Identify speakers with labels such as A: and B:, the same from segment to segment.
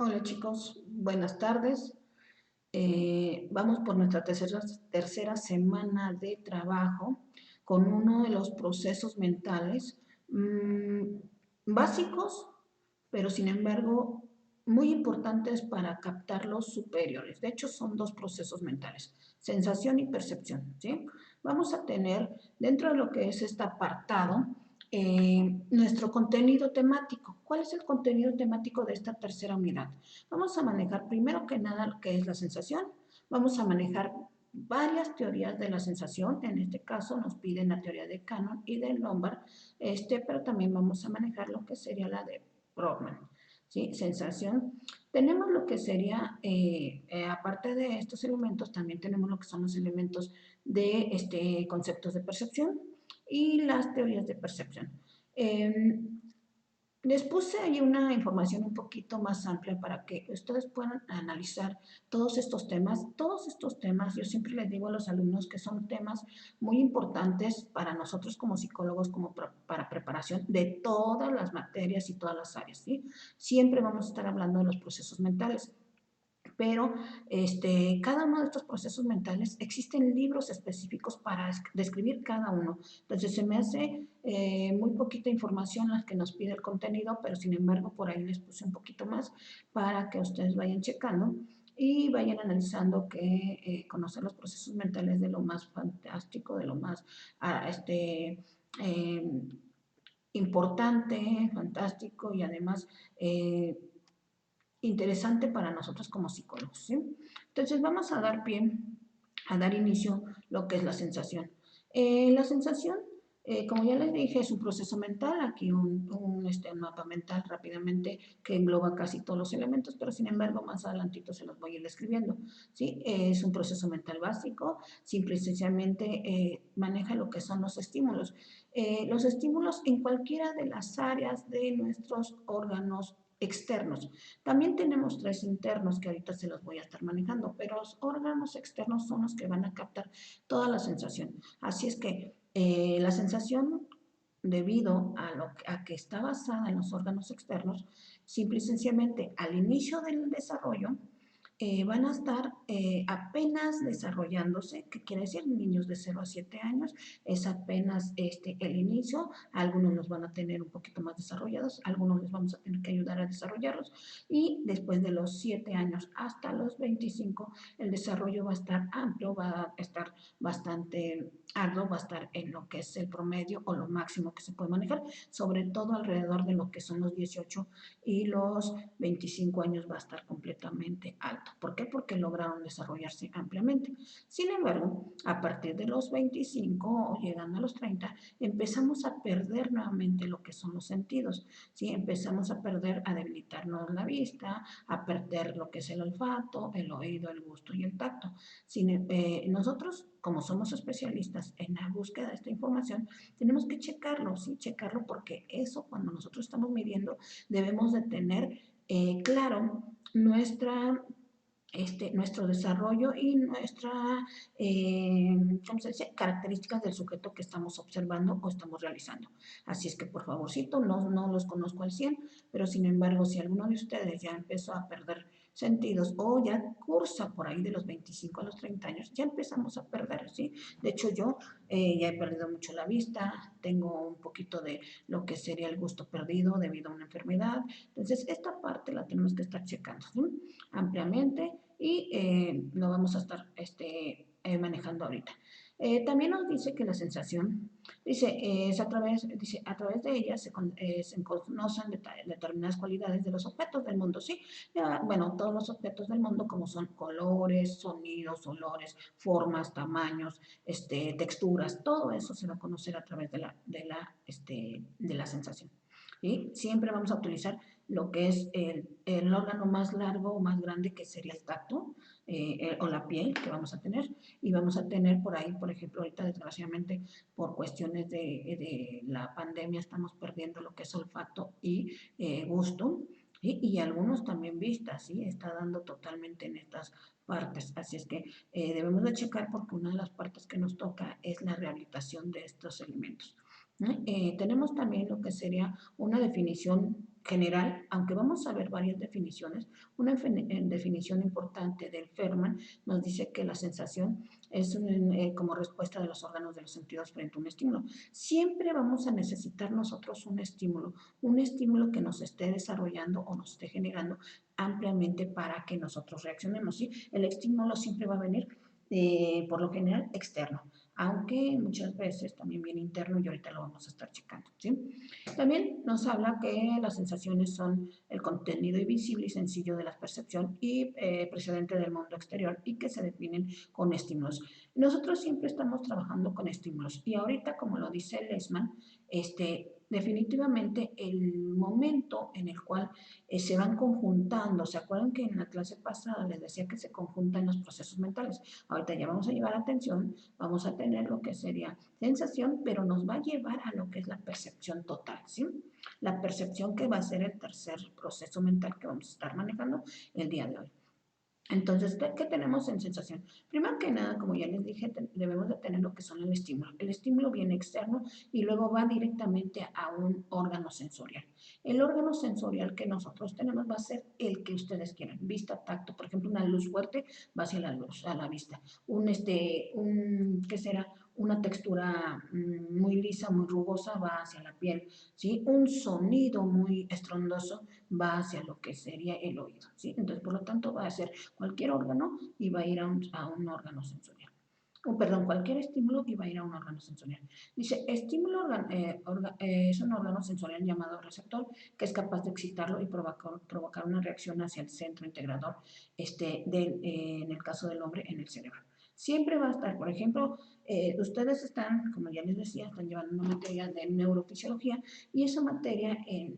A: Hola chicos, buenas tardes. Vamos por nuestra tercera semana de trabajo con uno de los procesos mentales básicos, pero sin embargo muy importantes para captar los superiores. De hecho, son dos procesos mentales, sensación y percepción, ¿sí? Vamos a tener dentro de lo que es este apartado nuestro contenido temático. ¿Cuál es el contenido temático de esta tercera unidad? Vamos a manejar primero que nada lo que es la sensación. Vamos a manejar varias teorías de la sensación. En este caso nos piden la teoría de Cannon y de Lombard, pero también vamos a manejar lo que sería la de Brockman. ¿Sí? Sensación. Tenemos lo que sería, aparte de estos elementos, también tenemos lo que son los elementos de conceptos de percepción y las teorías de percepción. Eh, Les puse ahí una información un poquito más amplia para que ustedes puedan analizar todos estos temas. Todos estos temas, yo siempre les digo a los alumnos que son temas muy importantes para nosotros como psicólogos, como para preparación de todas las materias y todas las áreas, ¿sí? Siempre vamos a estar hablando de los procesos mentales. Pero cada uno de estos procesos mentales existen libros específicos para describir cada uno. Entonces se me hace muy poquita información la que nos pide el contenido, pero sin embargo por ahí les puse un poquito más para que ustedes vayan checando y vayan analizando que conocer los procesos mentales de lo más fantástico, de lo más ah, este, eh, importante, fantástico y además interesante para nosotros como psicólogos, ¿sí? Entonces vamos a dar pie, a dar inicio lo que es la sensación. La sensación, como ya les dije, es un proceso mental, aquí un mapa mental rápidamente que engloba casi todos los elementos, pero sin embargo más adelantito se los voy a ir describiendo, ¿sí? Es un proceso mental básico, simple y sencillamente maneja lo que son los estímulos. Los estímulos en cualquiera de las áreas de nuestros órganos externos. También tenemos tres internos que ahorita se los voy a estar manejando, pero los órganos externos son los que van a captar toda la sensación. Así es que la sensación, debido a que está basada en los órganos externos, simple y sencillamente al inicio del desarrollo, van a estar apenas desarrollándose, ¿qué quiere decir? Niños de 0 a 7 años, es apenas el inicio, algunos los van a tener un poquito más desarrollados, algunos les vamos a tener que ayudar a desarrollarlos y después de los 7 años hasta los 25, el desarrollo va a estar amplio, va a estar bastante arduo, va a estar en lo que es el promedio o lo máximo que se puede manejar, sobre todo alrededor de lo que son los 18 y los 25 años va a estar completamente alto. ¿Por qué? Porque lograron desarrollarse ampliamente. Sin embargo, a partir de los 25 o llegando a los 30, empezamos a perder nuevamente lo que son los sentidos. ¿Sí? Empezamos a perder, a debilitarnos la vista, a perder lo que es el olfato, el oído, el gusto y el tacto. Nosotros, como somos especialistas en la búsqueda de esta información, tenemos que checarlo, ¿sí? Checarlo porque eso cuando nosotros estamos midiendo debemos de tener claro nuestro desarrollo y ¿cómo se dice? Características del sujeto que estamos observando o estamos realizando. Así es que por favorcito, no los conozco al 100, pero sin embargo, si alguno de ustedes ya empezó a perder sentidos o ya cursa por ahí de los 25 a los 30 años, ya empezamos a perder, ¿sí? De hecho, yo ya he perdido mucho la vista, tengo un poquito de lo que sería el gusto perdido debido a una enfermedad. Entonces, esta parte la tenemos que estar checando, ¿sí? Ampliamente y lo vamos a estar manejando ahorita. También nos dice que la sensación, dice, a través de ella se conocen determinadas cualidades de los objetos del mundo, ¿sí? Bueno, todos los objetos del mundo como son colores, sonidos, olores, formas, tamaños, texturas, todo eso se va a conocer a través de la sensación. Y siempre vamos a utilizar lo que es el órgano más largo o más grande que sería el tacto o la piel que vamos a tener y vamos a tener por ahí, por ejemplo, ahorita desgraciadamente por cuestiones de la pandemia estamos perdiendo lo que es olfato y gusto. Y algunos también vistas, ¿sí? Está dando totalmente en estas partes. Así es que debemos de checar porque una de las partes que nos toca es la rehabilitación de estos elementos. ¿No? Tenemos también lo que sería una definición general, aunque vamos a ver varias definiciones, una definición importante del Fermat nos dice que la sensación es como respuesta de los órganos de los sentidos frente a un estímulo. Siempre vamos a necesitar nosotros un estímulo que nos esté desarrollando o nos esté generando ampliamente para que nosotros reaccionemos, ¿sí? El estímulo siempre va a venir, por lo general, externo, aunque muchas veces también viene interno y ahorita lo vamos a estar checando, ¿sí? También nos habla que las sensaciones son el contenido invisible y sencillo de la percepción y precedente del mundo exterior y que se definen con estímulos. Nosotros siempre estamos trabajando con estímulos y ahorita, como lo dice Lesman, definitivamente el momento en el cual se van conjuntando, ¿se acuerdan que en la clase pasada les decía que se conjuntan los procesos mentales? Ahorita ya vamos a llevar atención, vamos a tener lo que sería sensación, pero nos va a llevar a lo que es la percepción total, ¿sí? La percepción que va a ser el tercer proceso mental que vamos a estar manejando el día de hoy. Entonces, ¿qué tenemos en sensación? Primero que nada, como ya les dije, debemos de tener lo que son el estímulo. El estímulo viene externo y luego va directamente a un órgano sensorial. El órgano sensorial que nosotros tenemos va a ser el que ustedes quieran. Vista, tacto, por ejemplo, una luz fuerte va hacia la luz, a la vista. ¿Qué será? Una textura muy lisa, muy rugosa va hacia la piel, ¿sí? Un sonido muy estrondoso va hacia lo que sería el oído, ¿sí? Entonces, por lo tanto, va a ser cualquier órgano y va a ir a un órgano sensorial. Perdón, cualquier estímulo y va a ir a un órgano sensorial. Dice, es un órgano sensorial llamado receptor que es capaz de excitarlo y provocar una reacción hacia el centro integrador, en el caso del hombre, en el cerebro. Siempre va a estar, por ejemplo, ustedes están, como ya les decía, están llevando una materia de neurofisiología y esa materia eh,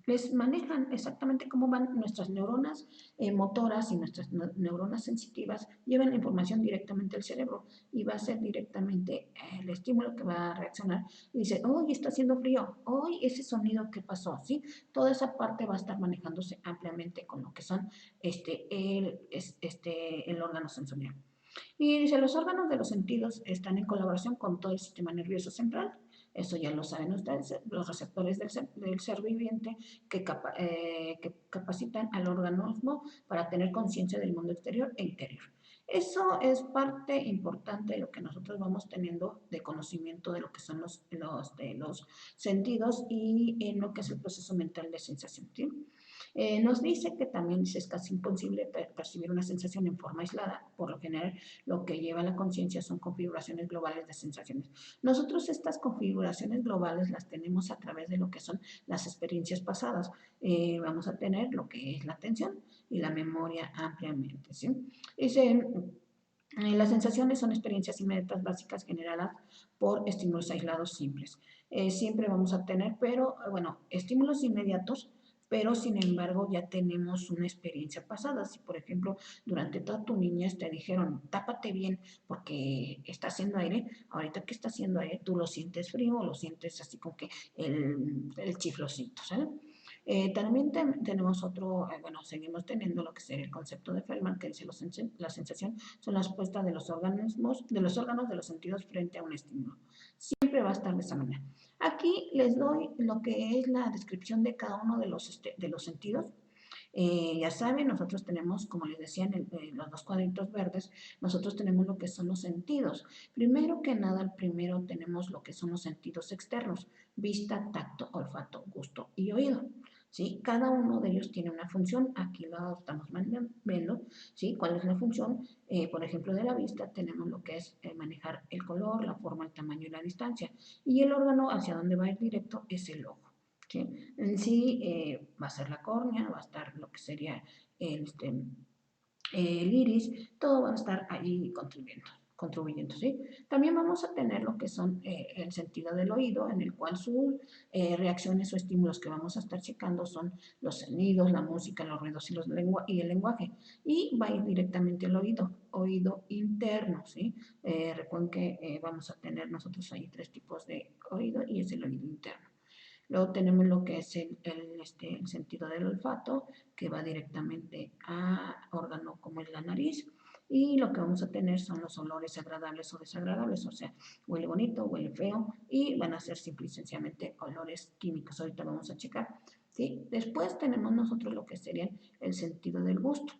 A: les manejan exactamente cómo van nuestras neuronas motoras y nuestras neuronas sensitivas, llevan la información directamente al cerebro y va a ser directamente el estímulo que va a reaccionar y dice, hoy está haciendo frío, hoy ese sonido que pasó, ¿sí? Toda esa parte va a estar manejándose ampliamente con lo que son el órgano sensorial. Y dice, los órganos de los sentidos están en colaboración con todo el sistema nervioso central. Eso ya lo saben ustedes, los receptores del ser viviente que capacitan al organismo para tener conciencia del mundo exterior e interior. Eso es parte importante de lo que nosotros vamos teniendo de conocimiento de lo que son los sentidos y en lo que es el proceso mental de sensación, ¿sí? Nos dice que también es casi imposible percibir una sensación en forma aislada. Por lo general, lo que lleva a la conciencia son configuraciones globales de sensaciones. Nosotros estas configuraciones globales las tenemos a través de lo que son las experiencias pasadas. Vamos a tener lo que es la atención y la memoria ampliamente, ¿sí? Dice, las sensaciones son experiencias inmediatas básicas generadas por estímulos aislados simples. Siempre vamos a tener, pero bueno, estímulos inmediatos, pero sin embargo ya tenemos una experiencia pasada. Si por ejemplo durante toda tu niñez te dijeron tápate bien porque está haciendo aire, ahorita que está haciendo aire tú lo sientes frío o lo sientes así como que el chiflocito, ¿sabes? También tenemos bueno, seguimos teniendo lo que sería el concepto de Feldman, que dice la sensación son las respuestas de los órganos de los sentidos frente a un estímulo. Siempre va a estar de esa manera. Aquí les doy lo que es la descripción de cada uno de los sentidos. Ya saben, nosotros tenemos, como les decía en los dos cuadritos verdes, nosotros tenemos lo que son los sentidos. Primero que nada, primero tenemos lo que son los sentidos externos, vista, tacto, olfato, gusto y oído. ¿Sí? Cada uno de ellos tiene una función, aquí lo estamos viendo, ¿sí? ¿Cuál es la función? Por ejemplo, de la vista tenemos lo que es manejar el color, la forma, el tamaño y la distancia. Y el órgano hacia donde va a ir directo es el ojo. ¿Sí? En sí va a ser la córnea, va a estar lo que sería el, este, el iris, todo va a estar ahí contribuyendo, ¿sí? También vamos a tener lo que son el sentido del oído, en el cual sus reacciones o estímulos que vamos a estar checando son los sonidos, la música, los ruidos y el lenguaje. Y va a ir directamente al oído interno, ¿sí? Recuerden que vamos a tener nosotros ahí tres tipos de oído y es el oído interno. Luego tenemos lo que es el sentido del olfato, que va directamente a órgano como es la nariz. y lo que vamos a tener son los olores agradables o desagradables, o sea, huele bonito, huele feo y van a ser simple y sencillamente olores químicos. Ahorita vamos a checar, ¿sí? Después tenemos nosotros lo que sería el sentido del gusto.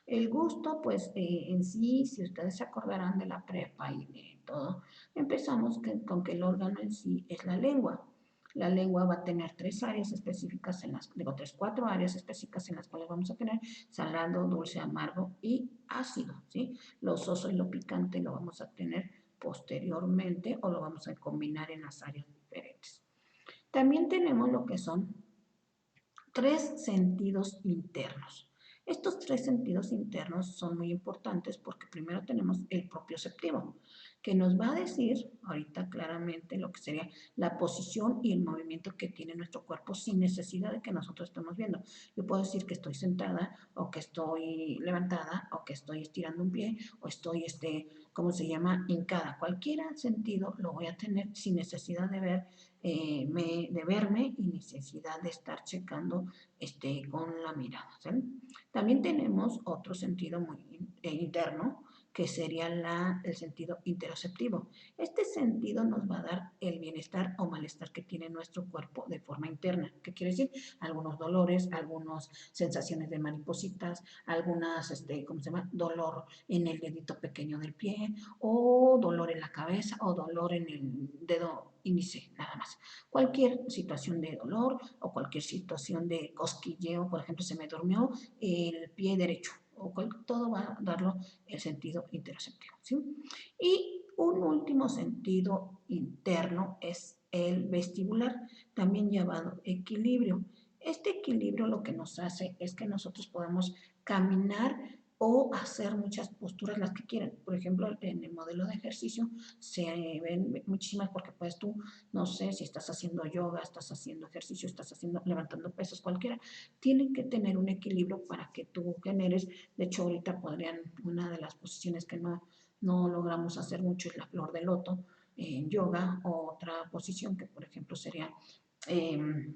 A: El gusto, pues en sí, si ustedes se acordarán de la prepa y de todo, empezamos con que el órgano en sí es la lengua. La lengua va a tener tres áreas específicas en las, digo, cuatro áreas específicas en las cuales vamos a tener salado, dulce, amargo y ácido, ¿sí? Lo soso y lo picante lo vamos a tener posteriormente o lo vamos a combinar en las áreas diferentes. También tenemos lo que son tres sentidos internos. Estos tres sentidos internos son muy importantes porque primero tenemos el propioceptivo, que nos va a decir ahorita claramente lo que sería la posición y el movimiento que tiene nuestro cuerpo sin necesidad de que nosotros estemos viendo. Yo puedo decir que estoy sentada o que estoy levantada o que estoy estirando un pie o estoy, ¿cómo se llama? Hincada. Cualquier sentido lo voy a tener sin necesidad de ver de verme y necesidad de estar checando con la mirada. ¿Sí? También tenemos otro sentido muy interno, que sería el sentido interoceptivo. Este sentido nos va a dar el bienestar o malestar que tiene nuestro cuerpo de forma interna. ¿Qué quiere decir? Algunos dolores, algunas sensaciones de maripositas, algunas, ¿cómo se llama? Dolor en el dedito pequeño del pie, o dolor en la cabeza, o dolor en el dedo índice, nada más. Cualquier situación de dolor o cualquier situación de cosquilleo, por ejemplo, se me durmió el pie derecho, todo va a darlo el sentido interoceptivo, ¿sí? Y un último sentido interno es el vestibular, también llamado equilibrio. Este equilibrio lo que nos hace es que nosotros podamos caminar o hacer muchas posturas las que quieran. Por ejemplo, en el modelo de ejercicio se ven muchísimas porque puedes tú, no sé, si estás haciendo yoga, estás haciendo ejercicio, estás haciendo, levantando pesos, cualquiera, tienen que tener un equilibrio para que tú generes. De hecho, ahorita una de las posiciones que no logramos hacer mucho es la flor de loto en yoga, o otra posición que, por ejemplo, sería eh,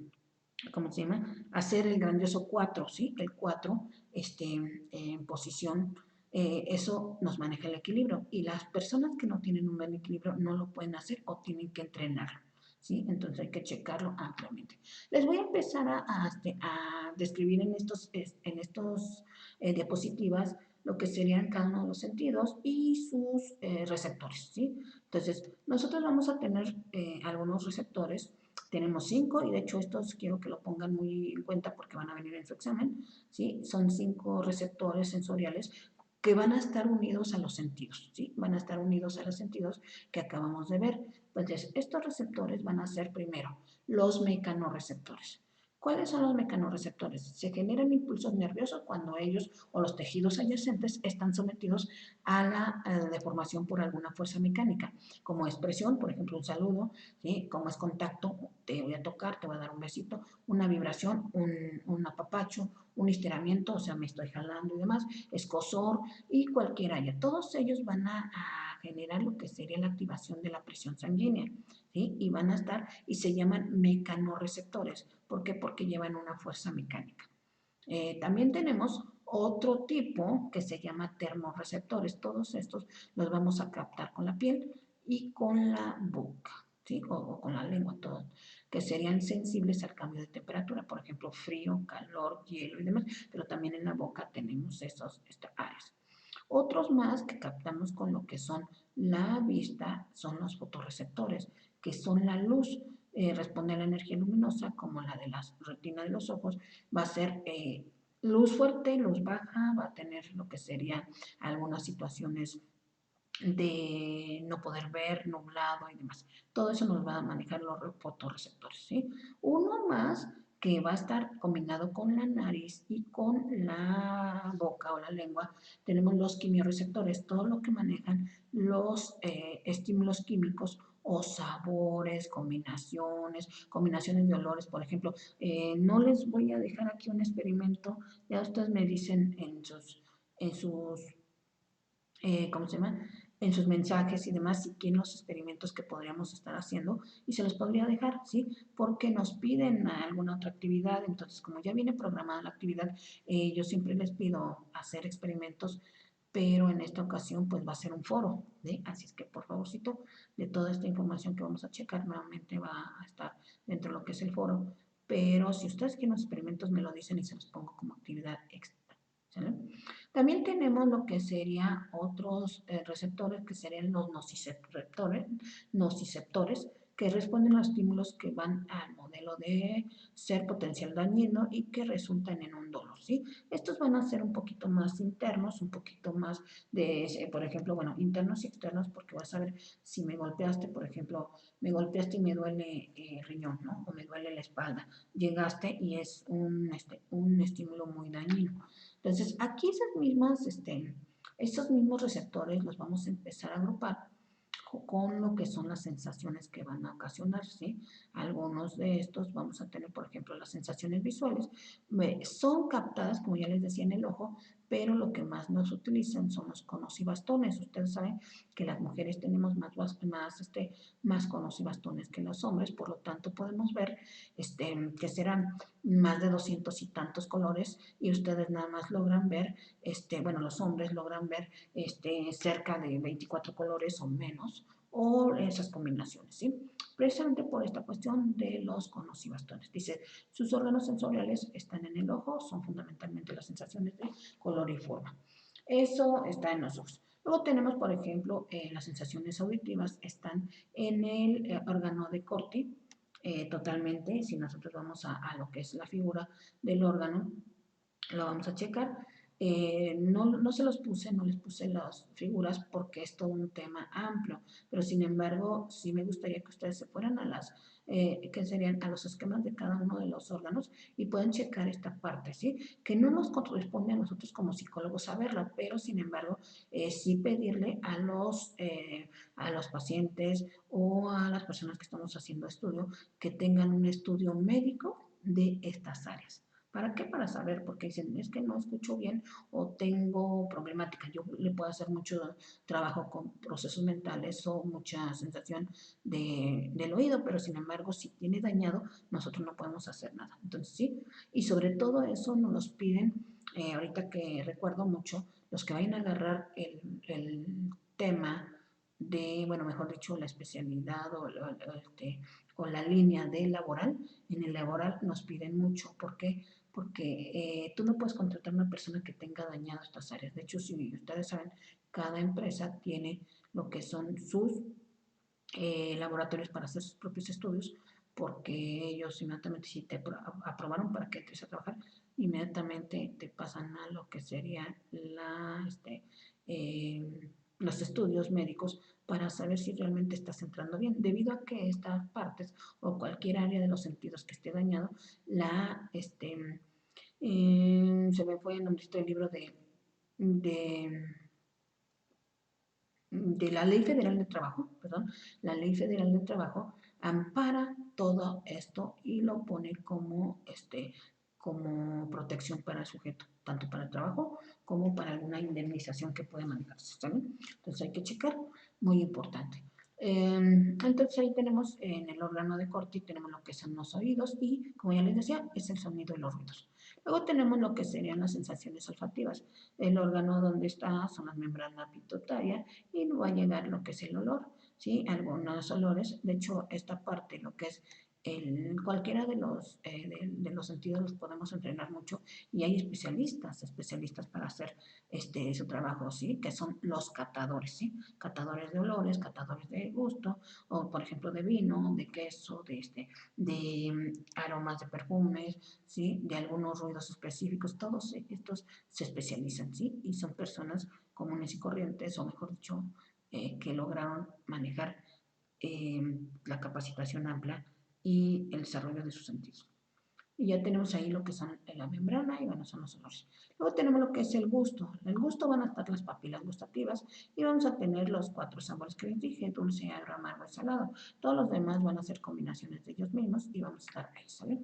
A: ¿cómo se llama? Hacer el grandioso 4, ¿sí? El 4 en posición, eso nos maneja el equilibrio. Y las personas que no tienen un buen equilibrio no lo pueden hacer o tienen que entrenarlo, ¿sí? Entonces hay que checarlo ampliamente. Les voy a empezar a describir en estos diapositivas lo que serían cada uno de los sentidos y sus receptores, ¿sí? Entonces, nosotros vamos a tener algunos receptores. Tenemos 5 y de hecho estos quiero que lo pongan muy en cuenta porque van a venir en su examen, ¿sí? Son 5 receptores sensoriales que van a estar unidos a los sentidos, ¿sí? Van a estar unidos a los sentidos que acabamos de ver. Entonces, estos receptores van a ser primero los mecanorreceptores. ¿Cuáles son los mecanorreceptores? Se generan impulsos nerviosos cuando ellos o los tejidos adyacentes están sometidos a la deformación por alguna fuerza mecánica, como expresión, por ejemplo, un saludo, ¿sí? Como es contacto, te voy a tocar, te voy a dar un besito, una vibración, un apapacho, un estiramiento, o sea, me estoy jalando y demás, escozor y cualquier área. Todos ellos van a generar lo que sería la activación de la presión sanguínea, ¿sí? Y van a estar, y se llaman mecanorreceptores. ¿Por qué? Porque llevan una fuerza mecánica. También tenemos otro tipo que se llama termorreceptores. Todos estos los vamos a captar con la piel y con la boca, ¿sí? O con la lengua, todos, que serían sensibles al cambio de temperatura, por ejemplo, frío, calor, hielo y demás, pero también en la boca tenemos estas áreas. Otros más que captamos con lo que son la vista son los fotorreceptores, que son la luz. Responde a la energía luminosa, como la de la retina de los ojos, va a ser luz fuerte, luz baja, va a tener lo que serían algunas situaciones de no poder ver, nublado y demás. Todo eso nos va a manejar los fotorreceptores, ¿sí? Uno más que va a estar combinado con la nariz y con la boca o la lengua, tenemos los quimiorreceptores, todo lo que manejan los estímulos químicos o sabores, combinaciones de olores, por ejemplo. No les voy a dejar aquí un experimento, ya ustedes me dicen ¿cómo se llama? En sus mensajes y demás, si quieren los experimentos que podríamos estar haciendo y se los podría dejar, ¿sí? Porque nos piden alguna otra actividad, entonces como ya viene programada la actividad, yo siempre les pido hacer experimentos pero en esta ocasión pues va a ser un foro, ¿sí? Así es que por favorcito, de toda esta información que vamos a checar, nuevamente va a estar dentro de lo que es el foro, pero si ustedes quieren los experimentos me lo dicen y se los pongo como actividad extra. ¿Sale? También tenemos lo que serían otros receptores, que serían los nociceptores, que responden a estímulos que van al modelo de ser potencial dañino y que resultan en un dolor, ¿sí? Estos van a ser un poquito más internos, un poquito más de, por ejemplo, bueno, internos y externos, porque vas a ver si me golpeaste, por ejemplo, me golpeaste y me duele riñón, ¿no? O me duele la espalda. Llegaste y es un estímulo muy dañino. Entonces, aquí esos mismos receptores los vamos a empezar a agrupar con lo que son las sensaciones que van a ocasionar, ¿sí? Algunos de estos vamos a tener, por ejemplo, las sensaciones visuales. Son captadas, como ya les decía, en el ojo, pero lo que más nos utilizan son los conos y bastones. Ustedes saben que las mujeres tenemos más conos y bastones que los hombres, por lo tanto podemos ver que serán más de 200 y tantos colores y ustedes nada más logran ver, bueno, los hombres logran ver cerca de 24 colores o menos, o esas combinaciones, ¿sí? Precisamente por esta cuestión de los conos y bastones. Dice, sus órganos sensoriales están en el ojo, son fundamentalmente las sensaciones de color y forma. Eso está en los ojos. Luego tenemos, por ejemplo, las sensaciones auditivas están en el órgano de Corti, totalmente. Si nosotros vamos a lo que es la figura del órgano, lo vamos a checar. No se los puse, no les puse las figuras porque es todo un tema amplio, pero sin embargo, sí me gustaría que ustedes se fueran que serían a los esquemas de cada uno de los órganos y puedan checar esta parte, ¿sí? Que no nos corresponde a nosotros como psicólogos saberla, pero sin embargo, sí pedirle a los pacientes o a las personas que estamos haciendo estudio que tengan un estudio médico de estas áreas. ¿Para qué? Para saber, porque dicen, es que no escucho bien o tengo problemática. Yo le puedo hacer mucho trabajo con procesos mentales o mucha sensación del oído, pero sin embargo, si tiene dañado, nosotros no podemos hacer nada. Entonces, sí, y sobre todo eso nos los piden, ahorita que recuerdo mucho, los que vayan a agarrar el tema de, bueno, mejor dicho, la especialidad o la línea de laboral, en el laboral nos piden mucho. ¿Por qué? Porque tú no puedes contratar a una persona que tenga dañado estas áreas. De hecho, si ustedes saben, cada empresa tiene lo que son sus laboratorios para hacer sus propios estudios, porque ellos inmediatamente, si te aprobaron para que entres a trabajar, inmediatamente te pasan a lo que sería los estudios médicos para saber si realmente estás entrando bien, debido a que estas partes o cualquier área de los sentidos que esté dañado, se me fue el nombre del libro de, de la Ley Federal de Trabajo, perdón, la Ley Federal de Trabajo ampara todo esto y lo pone como protección para el sujeto, tanto para el trabajo como para alguna indemnización que puede manejarse, ¿saben? Entonces hay que checar, muy importante. Entonces ahí tenemos en el órgano de Corti, tenemos lo que son los oídos y, como ya les decía, es el sonido y los ruidos. Luego tenemos lo que serían las sensaciones olfativas. El órgano donde está son las membranas pituitarias y va a llegar lo que es el olor, ¿sí? Algunos olores, de hecho, esta parte, lo que es cualquiera de los sentidos los podemos entrenar mucho y hay especialistas para hacer su trabajo, ¿sí? Que son los catadores, ¿sí? Catadores de olores, catadores de gusto, o por ejemplo de vino, de queso, de aromas de perfumes, ¿sí? De algunos ruidos específicos, todos estos se especializan, ¿sí? Y son personas comunes y corrientes, o mejor dicho, que lograron manejar eh, la capacitación amplia y el desarrollo de sus sentidos. Y ya tenemos ahí lo que son la membrana y bueno, son los olores. Luego tenemos lo que es el gusto. En el gusto van a estar las papilas gustativas y vamos a tener los 4 sabores que les dije, dulce, agrio, amargo y salado. Todos los demás van a ser combinaciones de ellos mismos y vamos a estar ahí, ¿sale?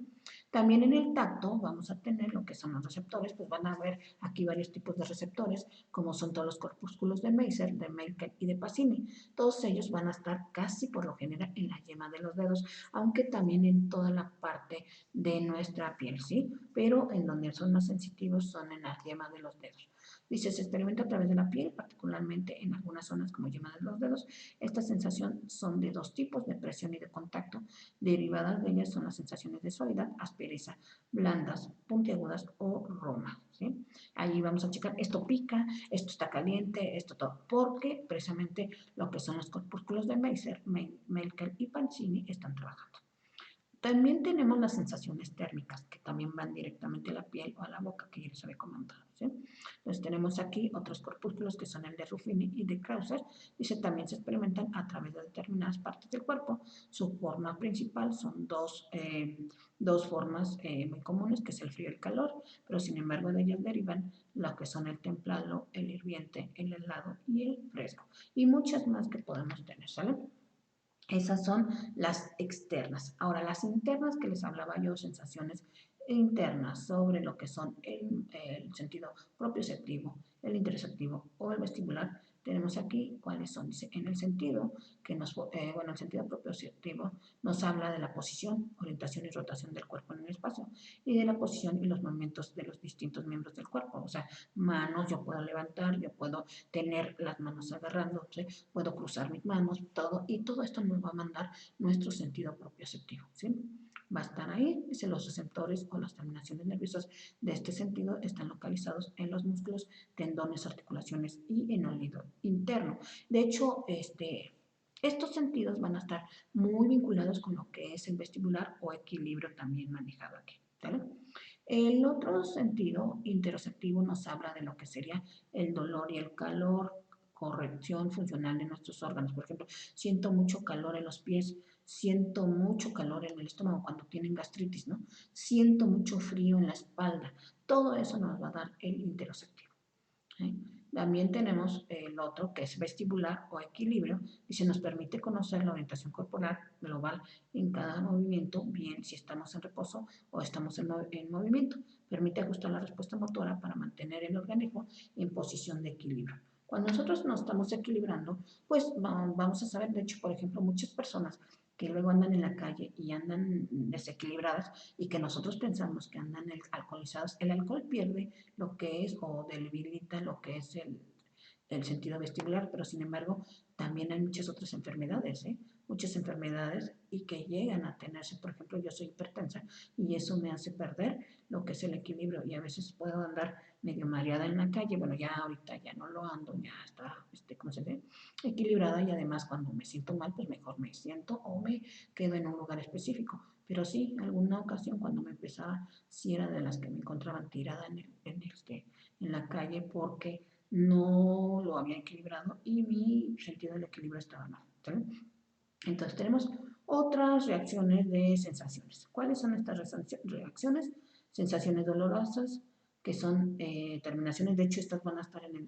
A: También en el tacto vamos a tener lo que son los receptores, pues van a ver aquí varios tipos de receptores, como son todos los corpúsculos de Meiser, de Merkel y de Pacini. Todos ellos van a estar casi por lo general en la yema de los dedos, aunque también en toda la parte de nuestra piel, ¿sí? Pero en donde son más sensitivos son en la yema de los dedos. Dice, se experimenta a través de la piel, particularmente en algunas zonas como yema de los dedos. Esta sensación son de dos tipos, de presión y de contacto. Derivadas de ellas son las sensaciones de suavidad, aspereza, blandas, puntiagudas o roma, ¿sí? Ahí vamos a checar, esto pica, esto está caliente, esto todo, porque precisamente lo que son los corpúsculos de Meiser, Merkel y Pacini están trabajando. También tenemos las sensaciones térmicas, que también van directamente a la piel o a la boca, que ya les había comentado, ¿sí? Entonces tenemos aquí otros corpúsculos que son el de Ruffini y de Krauser. Dice, también se experimentan a través de determinadas partes del cuerpo. Su forma principal son dos formas muy comunes, que es el frío y el calor, pero sin embargo de ellas derivan lo que son el templado, el hirviente, el helado y el fresco. Y muchas más que podemos tener, ¿sale? Esas son las externas. Ahora, las internas que les hablaba yo, sensaciones internas sobre lo que son el sentido propioceptivo, el interoceptivo o el vestibular, tenemos aquí cuáles son. Dice, en el sentido el sentido propioceptivo nos habla de la posición, orientación y rotación del cuerpo en el espacio y de la posición y los movimientos de los distintos miembros del cuerpo. O sea, manos, yo puedo levantar, yo puedo tener las manos agarrándose, puedo cruzar mis manos, todo, y todo esto nos va a mandar nuestro sentido propioceptivo, ¿sí? Va a estar ahí, dice, los receptores o las terminaciones nerviosas de este sentido están localizados en los músculos, tendones, articulaciones y en el oído interno. De hecho, estos sentidos van a estar muy vinculados con lo que es el vestibular o equilibrio también manejado aquí, ¿vale? El otro sentido interoceptivo nos habla de lo que sería el dolor y el calor, corrección funcional de nuestros órganos. Por ejemplo, siento mucho calor en los pies, siento mucho calor en el estómago cuando tienen gastritis, ¿no? Siento mucho frío en la espalda. Todo eso nos va a dar el interoceptivo, ¿eh? También tenemos el otro que es vestibular o equilibrio y se nos permite conocer la orientación corporal global en cada movimiento, bien si estamos en reposo o estamos en movimiento. Permite ajustar la respuesta motora para mantener el organismo en posición de equilibrio. Cuando nosotros nos estamos equilibrando, pues vamos a saber, de hecho, por ejemplo, muchas personas que luego andan en la calle y andan desequilibradas y que nosotros pensamos que andan alcoholizadas, el alcohol pierde lo que es o debilita lo que es el sentido vestibular, pero sin embargo también hay muchas otras enfermedades, ¿eh? Muchas enfermedades y que llegan a tenerse, por ejemplo, yo soy hipertensa y eso me hace perder lo que es el equilibrio y a veces puedo andar medio mareada en la calle, bueno, ya ahorita ya no lo ando, ya está, ¿cómo se dice? Equilibrada y además cuando me siento mal, pues mejor me siento o me quedo en un lugar específico. Pero sí, alguna ocasión cuando me empezaba, sí era de las que me encontraban tirada en la calle porque no lo había equilibrado y mi sentido del equilibrio estaba mal, ¿sí? Entonces tenemos otras reacciones de sensaciones. ¿Cuáles son estas reacciones? Sensaciones dolorosas, que son terminaciones, de hecho estas van a estar en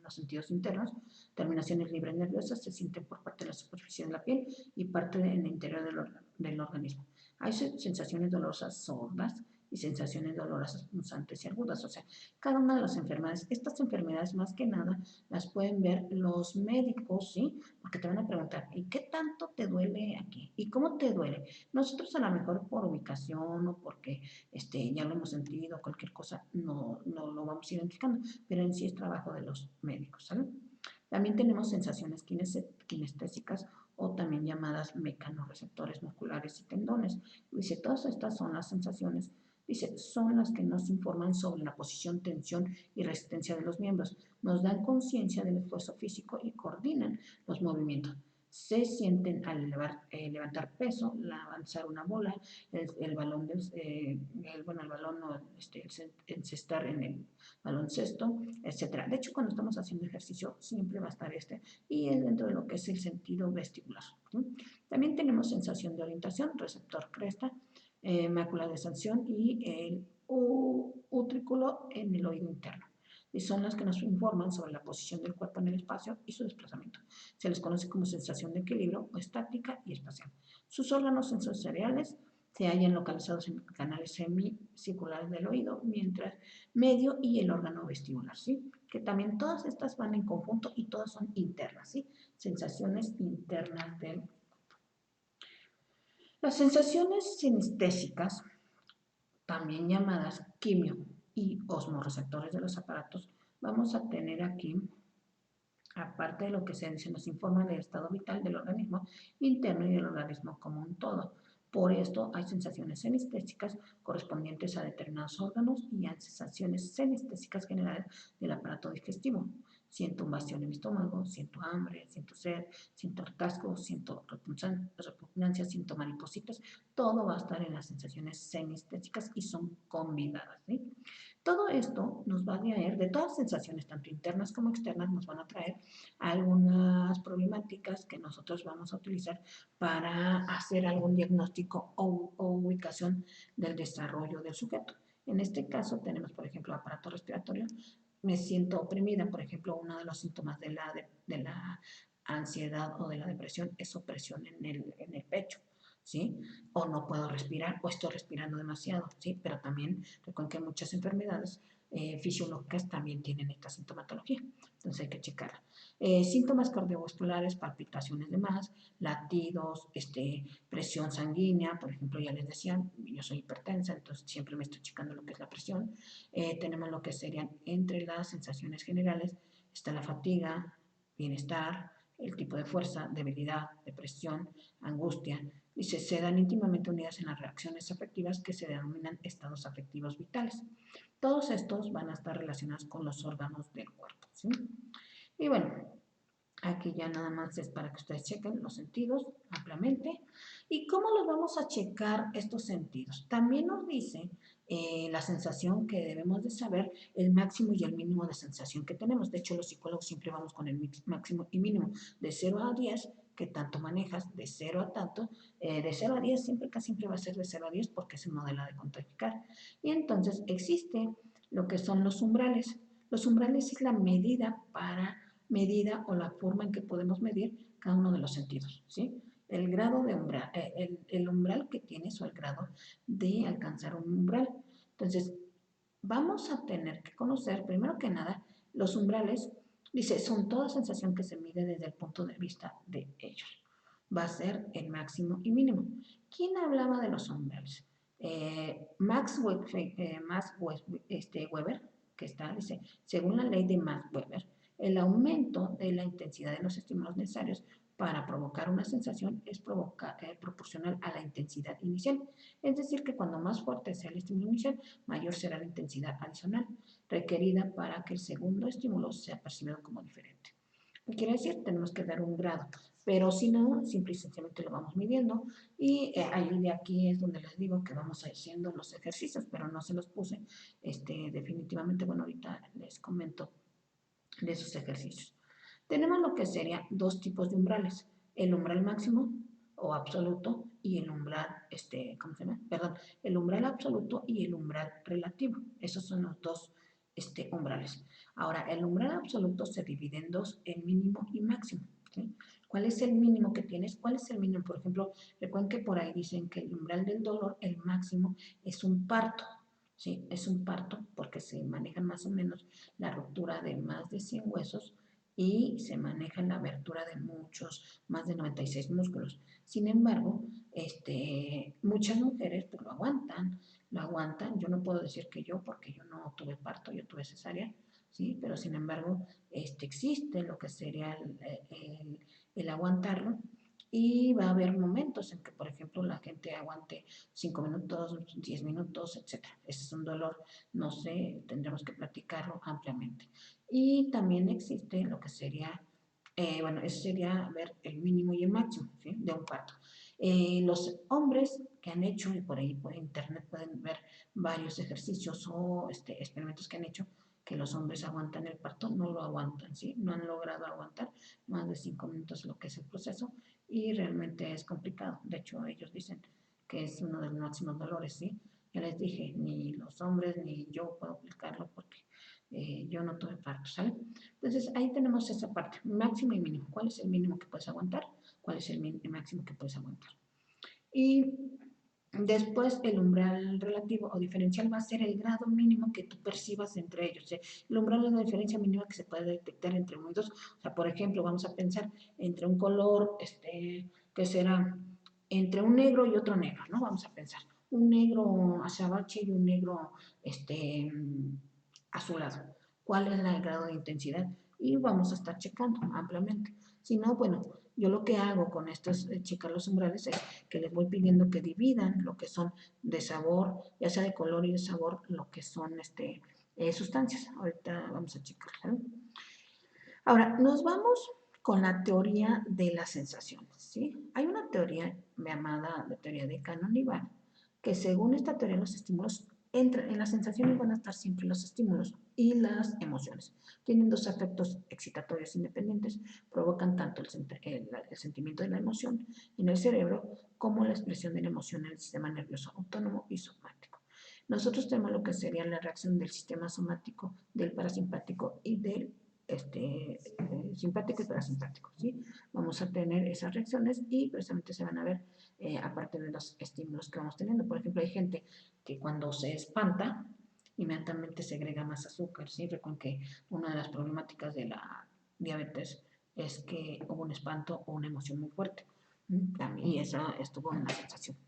A: los sentidos internos, terminaciones libres nerviosas, se sienten por parte de la superficie de la piel y parte en el interior del organismo. Hay sensaciones dolorosas sordas y sensaciones dolorosas punzantes y agudas, o sea, cada una de las enfermedades, estas enfermedades más que nada las pueden ver los médicos, ¿sí? Porque te van a preguntar, ¿y qué tanto te duele aquí? ¿Y cómo te duele? Nosotros a lo mejor por ubicación o porque ya lo hemos sentido, cualquier cosa, no lo vamos identificando, pero en sí es trabajo de los médicos, ¿sale? También tenemos sensaciones kinestésicas o también llamadas mecanorreceptores musculares y tendones. Dice, todas estas son las sensaciones, dice, son las que nos informan sobre la posición, tensión y resistencia de los miembros. Nos dan conciencia del esfuerzo físico y coordinan los movimientos. Se sienten al levantar peso, avanzar una bola, el balón, el balón, no, encestar en el baloncesto, etcétera. De hecho, cuando estamos haciendo ejercicio, siempre va a estar y es dentro de lo que es el sentido vestibular, ¿sí? También tenemos sensación de orientación, receptor cresta, mácula de sanción y el utrículo en el oído interno. Y son las que nos informan sobre la posición del cuerpo en el espacio y su desplazamiento. Se les conoce como sensación de equilibrio o estática y espacial. Sus órganos sensoriales se hallan localizados en canales semicirculares del oído, mientras medio y el órgano vestibular, ¿sí? Que también todas estas van en conjunto y todas son internas, ¿sí? Sensaciones internas del... Las sensaciones sinestésicas, también llamadas quimio y osmorreceptores de los aparatos, vamos a tener aquí, aparte de lo que se nos informa del estado vital del organismo interno y del organismo como un todo. Por esto hay sensaciones senestésicas correspondientes a determinados órganos y a sensaciones senestésicas generales del aparato digestivo. Siento un vacío en mi estómago, siento hambre, siento sed, siento hartazgo, siento repugnancia, siento maripositas. Todo va a estar en las sensaciones senestésicas y son combinadas, ¿sí? Todo esto nos va a traer, de todas las sensaciones, tanto internas como externas, nos van a traer algunas problemáticas que nosotros vamos a utilizar para hacer algún diagnóstico o ubicación del desarrollo del sujeto. En este caso tenemos, por ejemplo, aparato respiratorio. Me siento oprimida, por ejemplo, uno de los síntomas de la ansiedad o de la depresión es opresión en el pecho, ¿sí? O no puedo respirar o estoy respirando demasiado, ¿sí? Pero también recuerden que muchas enfermedades fisiológicas también tienen esta sintomatología, entonces hay que checarla. Síntomas cardiovasculares, palpitaciones de más, latidos, presión sanguínea, por ejemplo, ya les decía, yo soy hipertensa, entonces siempre me estoy checando lo que es la presión. Tenemos lo que serían entre las sensaciones generales, está la fatiga, bienestar, el tipo de fuerza, debilidad, depresión, angustia, y se dan íntimamente unidas en las reacciones afectivas que se denominan estados afectivos vitales. Todos estos van a estar relacionados con los órganos del cuerpo, ¿sí? Y bueno, aquí ya nada más es para que ustedes chequen los sentidos ampliamente. ¿Y cómo los vamos a checar estos sentidos? También nos dice la sensación que debemos de saber, el máximo y el mínimo de sensación que tenemos. De hecho, los psicólogos siempre vamos con el máximo y mínimo de 0 a 10, que tanto manejas, de 0 a tanto, de 0 a 10, casi siempre va a ser de 0 a 10 porque es el modelo de cuantificar. Y entonces existe lo que son los umbrales. Los umbrales es la medida o la forma en que podemos medir cada uno de los sentidos, ¿sí? El grado de umbral, el umbral que tienes o el grado de alcanzar un umbral. Entonces, vamos a tener que conocer, primero que nada, los umbrales. Dice, son toda sensación que se mide desde el punto de vista de ellos. Va a ser el máximo y mínimo. ¿Quién hablaba de los umbrales? Weber, que está, dice, según la ley de Max Weber, el aumento de la intensidad de los estímulos necesarios para provocar una sensación es proporcional a la intensidad inicial. Es decir, que cuando más fuerte sea el estímulo inicial, mayor será la intensidad adicional requerida para que el segundo estímulo sea percibido como diferente. ¿Qué quiere decir? Tenemos que dar un grado, pero si no, simple y sencillamente lo vamos midiendo y ahí de aquí es donde les digo que vamos haciendo los ejercicios, pero no se los puse definitivamente. Bueno, ahorita les comento de esos ejercicios. Tenemos lo que serían dos tipos de umbrales, el umbral máximo o absoluto y el umbral, ¿cómo se llama? Perdón, el umbral absoluto y el umbral relativo. Esos son los dos umbrales. Ahora, el umbral absoluto se divide en dos, en mínimo y máximo, ¿sí? ¿Cuál es el mínimo que tienes? ¿Cuál es el mínimo? Por ejemplo, recuerden que por ahí dicen que el umbral del dolor, el máximo, es un parto. Sí, es un parto porque se maneja más o menos la ruptura de más de 100 huesos y se maneja la abertura de muchos, más de 96 músculos. Sin embargo, muchas mujeres pues, lo aguantan. Yo no puedo decir que yo, porque yo no tuve parto, yo tuve cesárea, ¿sí? Pero sin embargo, existe lo que sería el aguantarlo. Y va a haber momentos en que, por ejemplo, la gente aguante 5 minutos, 10 minutos, etc. Ese es un dolor, no sé, tendremos que platicarlo ampliamente. Y también existe lo que sería, bueno, eso sería ver el mínimo y el máximo, ¿sí? De un parto. Los hombres que han hecho, y por ahí por internet pueden ver varios ejercicios o experimentos que han hecho, que los hombres aguantan el parto, no lo aguantan, ¿sí? No han logrado aguantar más de 5 minutos lo que es el proceso y realmente es complicado. De hecho, ellos dicen que es uno de los máximos dolores, ¿sí? Ya les dije, ni los hombres ni yo puedo aplicarlo porque yo no tuve parto, ¿sale? Entonces, ahí tenemos esa parte, máximo y mínimo. ¿Cuál es el mínimo que puedes aguantar? ¿Cuál es el máximo que puedes aguantar? Y Después, el umbral relativo o diferencial va a ser el grado mínimo que tú percibas entre ellos. El umbral es la diferencia mínima que se puede detectar entre uno y dos. O sea, por ejemplo, vamos a pensar entre un color, que será entre un negro y otro negro, ¿no? Vamos a pensar un negro azabache y un negro este, azulado. ¿Cuál es el grado de intensidad? Y vamos a estar checando ampliamente. Si no, bueno, yo lo que hago con estos checar los umbrales es que les voy pidiendo que dividan lo que son de sabor, ya sea de color y de sabor, lo que son sustancias. Ahorita vamos a checar. ¿Vale? Ahora, nos vamos con la teoría de las sensaciones. ¿Sí? Hay una teoría llamada la teoría de Cannon-Ibar, que según esta teoría los estímulos en las sensaciones van a estar siempre los estímulos y las emociones. Tienen dos efectos excitatorios independientes, provocan tanto el sentimiento de la emoción en el cerebro como la expresión de la emoción en el sistema nervioso autónomo y somático. Nosotros tenemos lo que sería la reacción del sistema somático, del parasimpático y del simpático y parasimpático, ¿sí? Vamos a tener esas reacciones y precisamente se van a ver a partir de los estímulos que vamos teniendo. Por ejemplo, hay gente que cuando se espanta, inmediatamente segrega más azúcar, ¿sí? Recuerden que una de las problemáticas de la diabetes es que hubo un espanto o una emoción muy fuerte. Y esa estuvo en la sensación.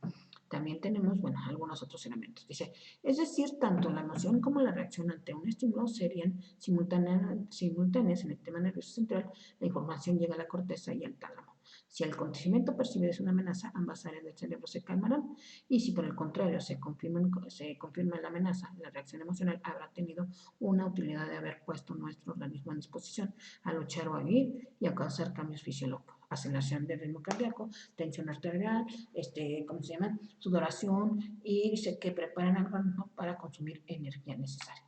A: También tenemos, bueno, algunos otros elementos. Dice, es decir, tanto la emoción como la reacción ante un estímulo serían simultáneas en el tema nervioso central. La información llega a la corteza y al tálamo. Si el acontecimiento percibido es una amenaza, ambas áreas del cerebro se calmarán. Y si por el contrario se confirma la amenaza, la reacción emocional habrá tenido una utilidad de haber puesto nuestro organismo en disposición a luchar o a huir y a causar cambios fisiológicos. Aceleración del ritmo cardíaco, tensión arterial, ¿cómo se llama? Sudoración y dice que preparan al organismo para consumir energía necesaria.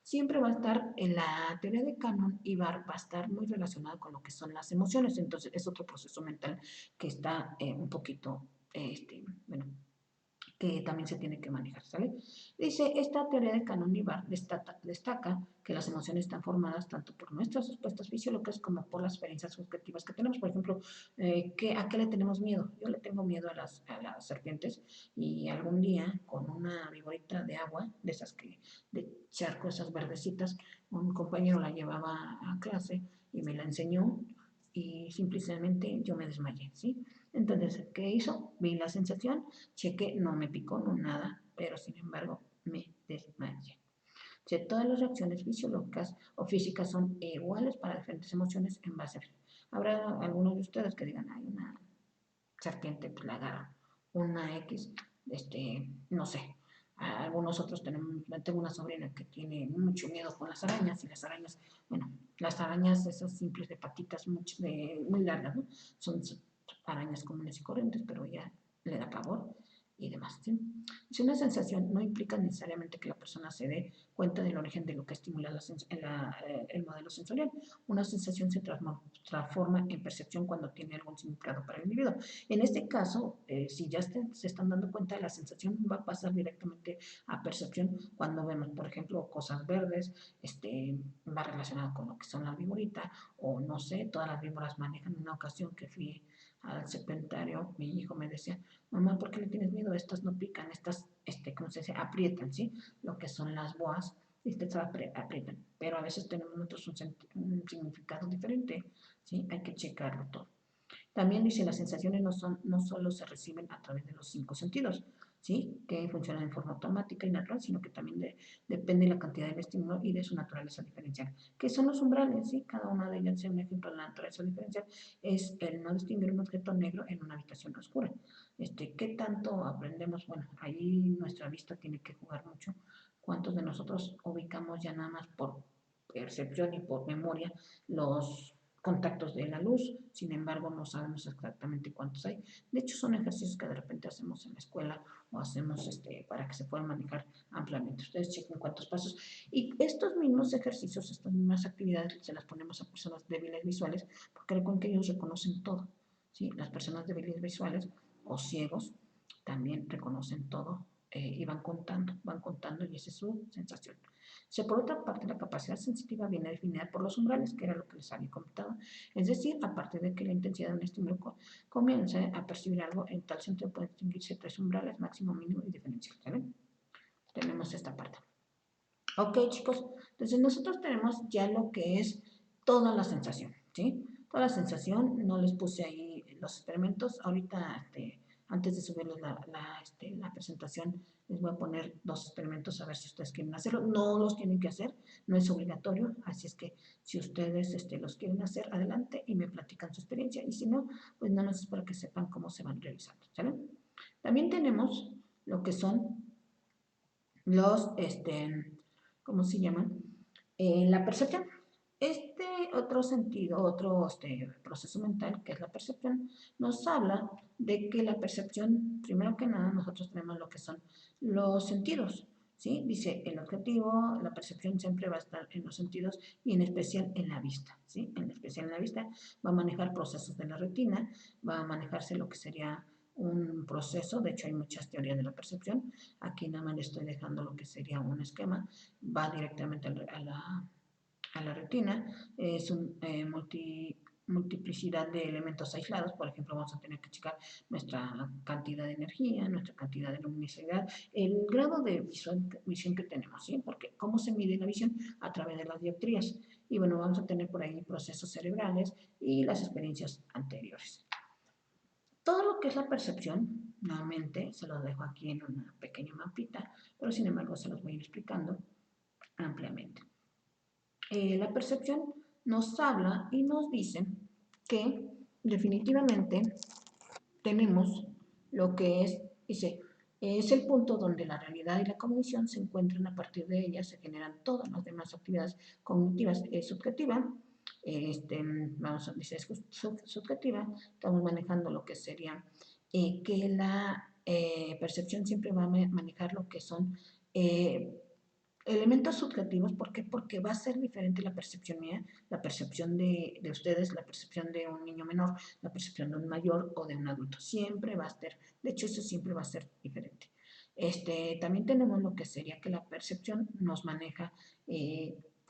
A: Siempre va a estar en la teoría de Cannon y Barr va a estar muy relacionada con lo que son las emociones, entonces es otro proceso mental que está un poquito, bueno, que también se tiene que manejar, ¿sale? Dice, esta teoría de Canonibar destaca que las emociones están formadas tanto por nuestras respuestas fisiológicas como por las experiencias subjetivas que tenemos. Por ejemplo, ¿a qué le tenemos miedo? Yo le tengo miedo a las serpientes y algún día con una viborita de agua, de esas de charco, esas verdecitas, un compañero la llevaba a clase y me la enseñó y simplemente yo me desmayé, ¿sí? Entonces, ¿qué hizo? Vi la sensación, chequé, no me picó, no nada, pero sin embargo me desmayé. O sea, todas las reacciones fisiológicas o físicas son iguales para diferentes emociones en base a... Habrá algunos de ustedes que digan, hay una serpiente, pues la agarra, una X, no sé. Algunos otros tengo una sobrina que tiene mucho miedo con las arañas y las arañas, bueno, las arañas esas simples de patitas muy largas, ¿no? Son arañas comunes y corrientes, pero ella le da pavor y demás. ¿Sí? Si una sensación no implica necesariamente que la persona se dé cuenta del origen de lo que estimula el modelo sensorial, una sensación se transforma en percepción cuando tiene algún significado para el individuo. En este caso, si ya se están dando cuenta, la sensación va a pasar directamente a percepción cuando vemos, por ejemplo, cosas verdes, va relacionado con lo que son las víboritas, o no sé, todas las víboras manejan. En una ocasión que fui al serpentario, mi hijo me decía, mamá, ¿por qué le tienes miedo? Estas no pican, estas, ¿cómo se dice? Aprietan, ¿sí? Lo que son las boas, aprietan, pero a veces tenemos nosotros un significado diferente, ¿sí? Hay que checarlo todo. También dice, las sensaciones no solo se reciben a través de los 5 sentidos, ¿sí? Que funcionan en forma automática y natural, sino que también depende de la cantidad del estímulo y de su naturaleza diferencial. ¿Qué son los umbrales? ¿Sí? Cada una de ellas, un ejemplo de la naturaleza diferencial, es el no distinguir un objeto negro en una habitación oscura. ¿Qué tanto aprendemos? Bueno, ahí nuestra vista tiene que jugar mucho. ¿Cuántos de nosotros ubicamos ya nada más por percepción y por memoria los contactos de la luz? Sin embargo, no sabemos exactamente cuántos hay. De hecho, son ejercicios que de repente hacemos en la escuela o hacemos para que se puedan manejar ampliamente. Ustedes chequen cuántos pasos. Y estos mismos ejercicios, estas mismas actividades, se las ponemos a personas débiles visuales, porque recuerden que ellos reconocen todo. ¿Sí? Las personas débiles visuales o ciegos también reconocen todo y van contando y esa es su sensación. Por otra parte, la capacidad sensitiva viene definida por los umbrales, que era lo que les había comentado. Es decir, a partir de que la intensidad de un estímulo comience a percibir algo, en tal sentido pueden distinguirse tres umbrales, máximo, mínimo y diferencial. ¿Vale? Tenemos esta parte. Ok, chicos, entonces nosotros tenemos ya lo que es toda la sensación, ¿sí? Toda la sensación, no les puse ahí los experimentos, ahorita antes de subirles la presentación les voy a poner dos experimentos a ver si ustedes quieren hacerlo, no los tienen que hacer, no es obligatorio, así es que si ustedes los quieren hacer, adelante y me platican su experiencia, y si no, pues nada más es para que sepan cómo se van realizando, ¿sale? También tenemos lo que son los, ¿cómo se llaman? La percepción. Este otro sentido, otro proceso mental, que es la percepción, nos habla de que la percepción, primero que nada, nosotros tenemos lo que son los sentidos, ¿sí? Dice, el objetivo, la percepción siempre va a estar en los sentidos y en especial en la vista, ¿sí? En especial en la vista va a manejar procesos de la retina, va a manejarse lo que sería un proceso, de hecho hay muchas teorías de la percepción, aquí nada más le estoy dejando lo que sería un esquema, va directamente a la retina, es un multiplicidad de elementos aislados, por ejemplo, vamos a tener que checar nuestra cantidad de energía, nuestra cantidad de luminosidad, el grado de visión que tenemos, ¿sí? Porque ¿cómo se mide la visión? A través de las dioptrías. Y bueno, vamos a tener por ahí procesos cerebrales y las experiencias anteriores. Todo lo que es la percepción, nuevamente, se los dejo aquí en una pequeña mapita, pero sin embargo se los voy a ir explicando ampliamente. La percepción nos habla y nos dice que definitivamente tenemos lo que dice, es el punto donde la realidad y la cognición se encuentran. A partir de ella se generan todas las demás actividades cognitivas. Es subjetiva, vamos a decir subjetiva, estamos manejando lo que sería que la percepción siempre va a manejar lo que son elementos subjetivos. ¿Por qué? Porque va a ser diferente la percepción mía, la percepción de ustedes, la percepción de un niño menor, la percepción de un mayor o de un adulto. Siempre va a ser, de hecho, eso siempre va a ser diferente. También tenemos lo que sería que la percepción nos maneja